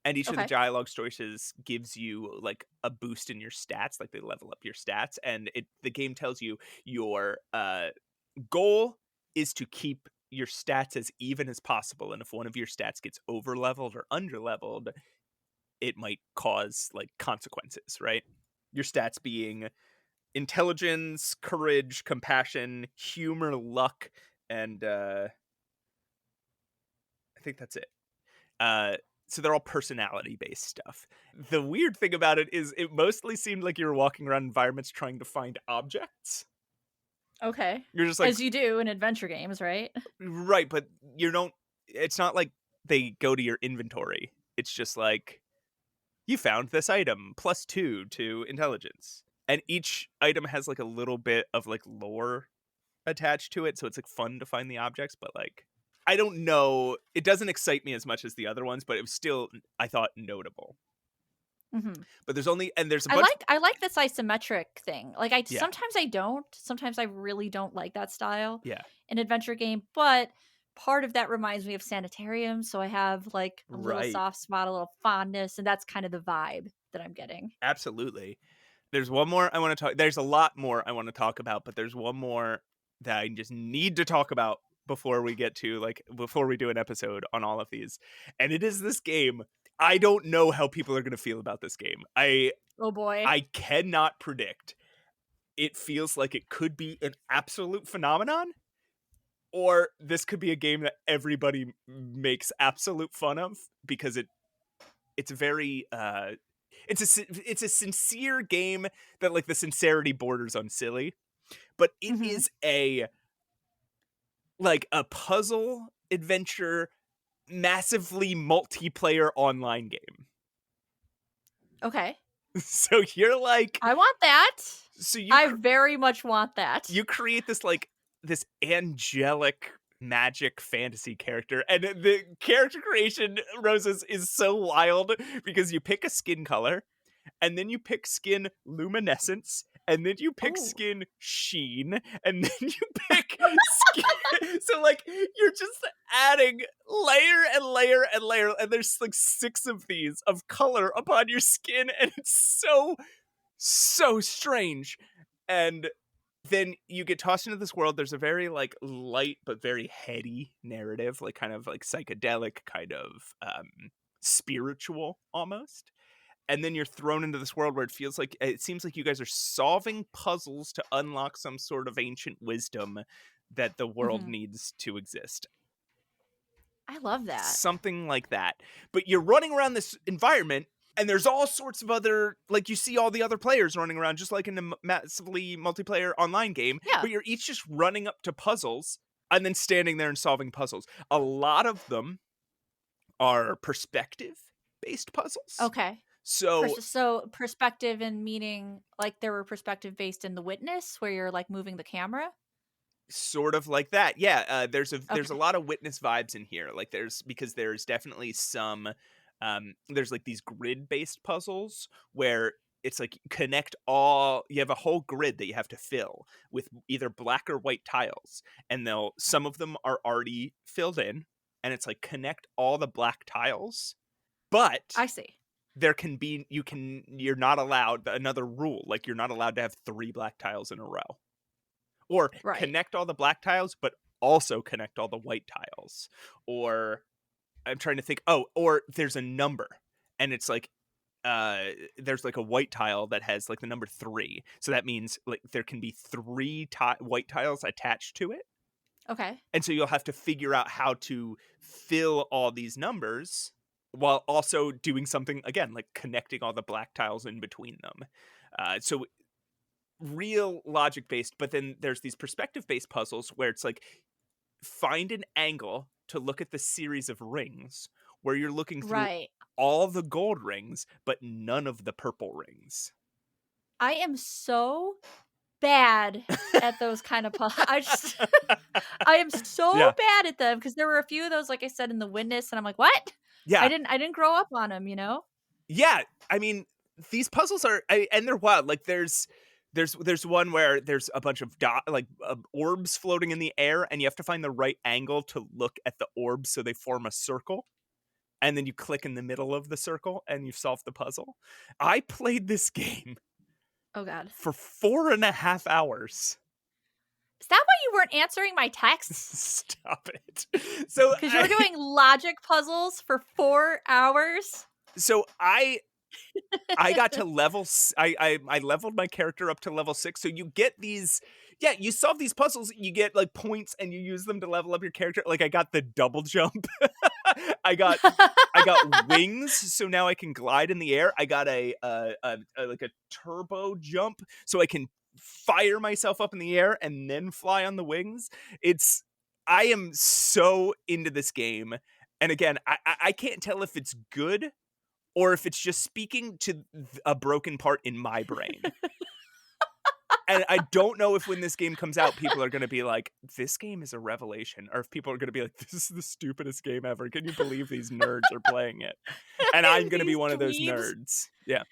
and each of the Okay. dialogue choices gives you like a boost in your stats, like they level up your stats, and the game tells you your goal is to keep your stats as even as possible, and if one of your stats gets over leveled or under leveled, it might cause like consequences, right? Your stats being intelligence, courage, compassion, humor, luck, and I think that's it. Uh, so they're all personality based stuff. The weird thing about it is it mostly seemed like you were walking around environments trying to find objects. Okay. You're just like, As you do in adventure games, right? right, but you don't, it's not like they go to your inventory. It's just like, you found this item, +2 to intelligence. And each item has like a little bit of like lore attached to it. So it's like fun to find the objects, but like, I don't know. It doesn't excite me as much as the other ones, but it was still, I thought, notable. Mhm. But there's a bunch. I like this isometric thing. Like Yeah, sometimes I don't. Sometimes I really don't like that style yeah, in adventure game, but part of that reminds me of Sanitarium, so I have like a little right. soft spot, a little fondness, and that's kind of the vibe that I'm getting. Absolutely. There's one more I want to talk. There's a lot more I want to talk about, but there's one more that I just need to talk about before we do an episode on all of these. And it is this game. I don't know how people are going to feel about this game. Oh boy. I cannot predict. It feels like it could be an absolute phenomenon, or this could be a game that everybody makes absolute fun of because it's very it's a sincere game that like the sincerity borders on silly, but it Mhm. is a puzzle adventure massively multiplayer online game. Okay. So you're like I want that. so I very much want that. you create this angelic magic fantasy character, and the character creation, Roses, is so wild because you pick a skin color, and then you pick skin luminescence, and then you pick Oh. skin sheen, and then you pick skin. So like you're just adding layer and layer and layer, and there's like 6 of these of color upon your skin, and it's so strange. And then you get tossed into this world. There's a very like light but very heady narrative, like kind of like psychedelic, kind of spiritual almost. And then you're thrown into this world where it seems like you guys are solving puzzles to unlock some sort of ancient wisdom that the world Mhm. needs to exist. I love that. Something like that. But you're running around this environment, and there's all sorts of other, like, you see all the other players running around just like in a massively multiplayer online game, Yeah. but you're each just running up to puzzles and then standing there and solving puzzles. A lot of them are perspective based puzzles. Okay. So So perspective and meaning like there were perspective based in The Witness where you're like moving the camera? sort of like that. Yeah, there's a Okay. lot of Witness vibes in here. Like there's definitely some there's like these grid-based puzzles where it's like you have a whole grid that you have to fill with either black or white tiles, and some of them are already filled in, and it's like connect all the black tiles, but I see. there can be you're not allowed another rule, like you're not allowed to have 3 black tiles in a row, Or Right. connect all the black tiles, but also connect all the white tiles. Or I'm trying to think. Oh, or there's a number, and it's like there's like a white tile that has like the number 3. So that means like there can be 3 white tiles attached to it. Okay. And so you'll have to figure out how to fill all these numbers while also doing something again like connecting all the black tiles in between them. So real logic based, but then there's these perspective based puzzles where it's like find an angle to look at the series of rings where you're looking through Right. all the gold rings but none of the purple rings. I am so bad at those kind of I just I am so Yeah. bad at them because there were a few of those, like I said, in the witness, and I'm like, what? Yeah. I didn't grow up on them, you know? Yeah, I mean, these puzzles are and they're wild. Like there's one where there's a bunch of orbs floating in the air, and you have to find the right angle to look at the orbs so they form a circle. And then you click in the middle of the circle and you solve the puzzle. I played this game Oh god. for 4.5 hours. Is that why you weren't answering my texts? Stop it. So Because you were doing logic puzzles for 4 hours? So I got to I leveled my character up to level 6. So you get these you solve these puzzles, you get like points and you use them to level up your character. Like I got the double jump. I got wings, so now I can glide in the air. I got a like a turbo jump so I can fire myself up in the air and then fly on the wings. I am so into this game. And again, I can't tell if it's good or if it's just speaking to a broken part in my brain. And I don't know if when this game comes out, people are going to be like, this game is a revelation. Or if people are going to be like, this is the stupidest game ever. Can you believe these nerds are playing it? And I'm going to be These one of those dweebs. nerds. Yeah.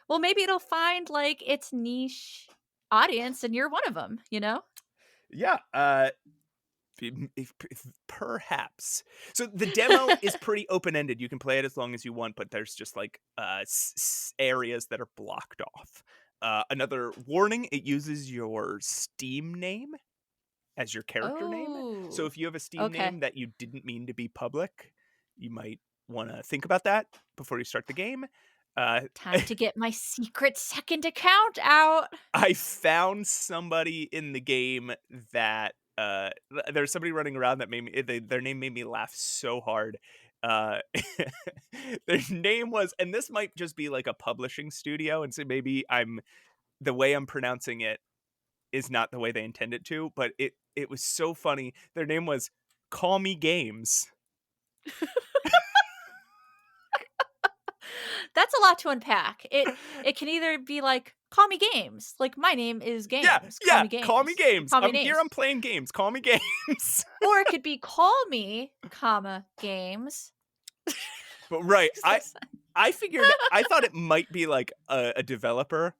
Well, maybe it'll find like its niche audience and you're one of them, you know? Yeah. Perhaps. So the demo is pretty open-ended. You can play it as long as you want, but there's just like areas that are blocked off. Another warning, it uses your Steam name as your character name. So Oh. if you have a Steam Okay. name that you didn't mean to be public, you might want to think about that before you start the game. Time to get my secret second account out. I found somebody in the game that there's somebody running around that made me their name made me laugh so hard. Their name was, and this might just be like a publishing studio, and so maybe the way I'm pronouncing it is not the way they intend it to, but it was so funny. Their name was Call Me Games. That's a lot to unpack. It can either be like, call me games. Like my name is Games. Call me Games. Call me Games. Call me I'm names. here. I'm playing games. Call me Games. Or it could be call me, games. But right, Just I thought it might be like a developer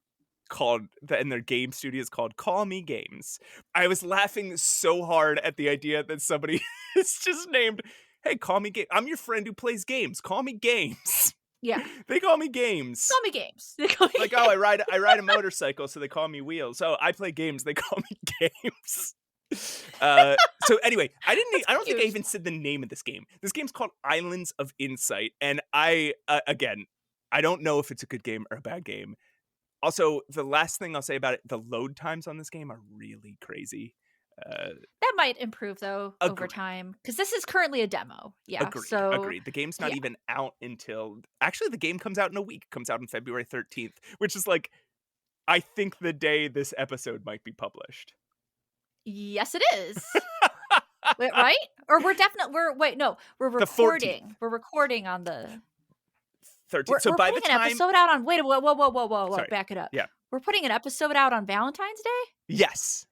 called and their game studio is called Call Me Games. I was laughing so hard at the idea that somebody is just named, hey, call me Game. I'm your friend who plays games. Call me Games. Yeah. They call me Games. Call me Games. They call me Like, games. oh, I ride a motorcycle, so they call me Wheels. Oh, I play games, they call me Games. So anyway, I don't think I even said the name of this game. This game's called Islands of Insight, and I again, I don't know if it's a good game or a bad game. Also, the last thing I'll say about it, the load times on this game are really crazy. That might improve though over Agreed. time because this is currently a demo. Yeah. Agreed. The game's not even out until actually the game comes out in a week. It comes out on February 13th, which is like I think the day this episode might be published. Yes, it is. Wait, right? Or we're recording. 14th. We're recording on the 13th. So we're by putting the an time episode out on whoa, Sorry. back it up. Yeah. We're putting an episode out on Valentine's Day? Yes.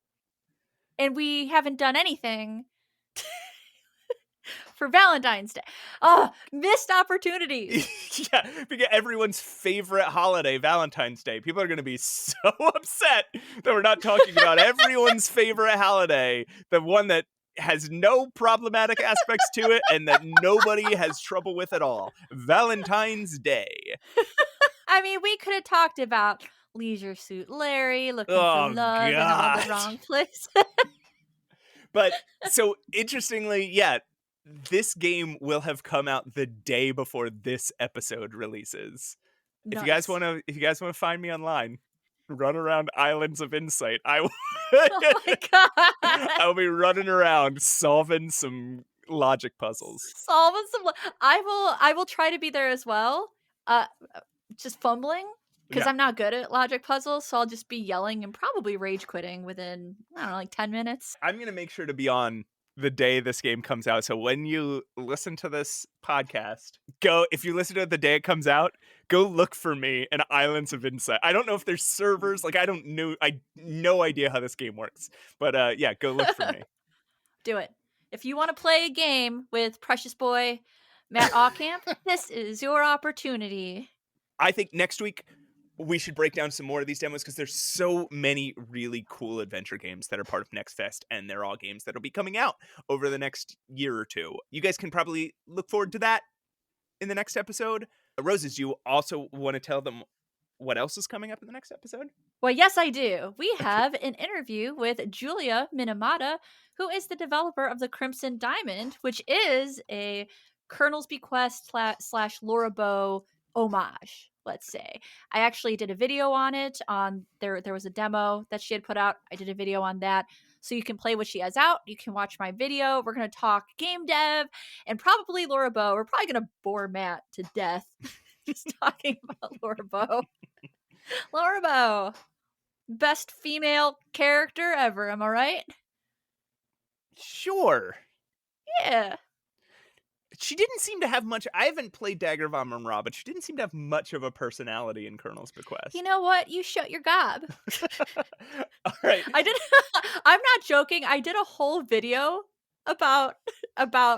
And we haven't done anything for Valentine's Day. Oh, missed opportunities. Yeah, because everyone's favorite holiday, Valentine's Day. People are going to be so upset that we're not talking about everyone's favorite holiday, the one that has no problematic aspects to it and that nobody has trouble with at all. Valentine's Day. I mean, we could have talked about Leisure Suit Larry looking for Oh, love in all the God. wrong places. But so interestingly, yeah, this game will have come out the day before this episode releases. Nice. If you guys want to find me online, run around Islands of Insight. Oh my god. I will be running around solving some logic puzzles. Solving some I will try to be there as well. Uh just fumbling because Yeah. I'm not good at logic puzzles, so I'll just be yelling and probably rage quitting within, I don't know, like 10 minutes. I'm going to make sure to be on the day this game comes out. So when you listen to this podcast, if you listen to it the day it comes out, go look for me in Islands of Insight. I don't know if there's servers, like I no idea how this game works. But yeah, go look for me. Do it. If you want to play a game with Precious Boy Matt Ockamp, this is your opportunity. I think next week we should break down some more of these demos because there's so many really cool adventure games that are part of Next Fest, and they're all games that'll be coming out over the next year or two. You guys can probably look forward to that in the next episode. Roses, do you also want to tell them what else is coming up in the next episode? Well, yes, I do. We have an interview with Julia Minamata, who is the developer of the Crimson Diamond, which is a Colonel's Bequest / Laura Bow homage, let's say. I actually did a video on it. There was a demo that she had put out. I did a video on that. So you can play what she has out. You can watch my video. We're going to talk game dev and probably Laura Bow. We're probably going to bore Matt to death just talking about Laura Bow. Laura Bow. Best female character ever, am I right? Sure. Yeah. She didn't seem to have much. I haven't played Dagger von Monra, but she didn't seem to have much of a personality in Colonel's Bequest. You know what? You shut your gob. All right. I'm not joking. I did a whole video about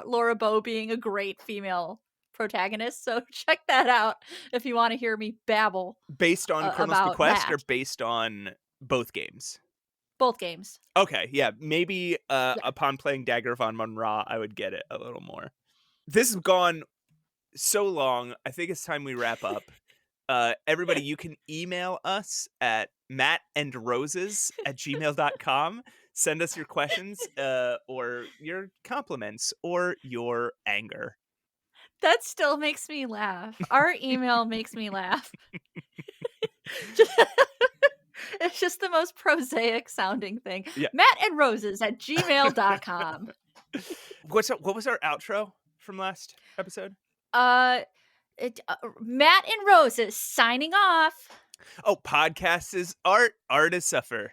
Laura Bow being a great female protagonist, so check that out if you want to hear me babble. Based on Colonel's about Bequest that. or based on both games? Both games. Okay, yeah. Maybe upon playing Dagger von Monra, I would get it a little more. This has gone so long. I think it's time we wrap up. Everybody, you can email us at mattandroses@gmail.com. Send us your questions or your compliments or your anger. That still makes me laugh. Our email makes me laugh. It's just the most prosaic sounding thing. Yeah. mattandroses@gmail.com. What was our outro from last episode? Matt and Roses signing off. Oh, podcast is art. Art is suffer.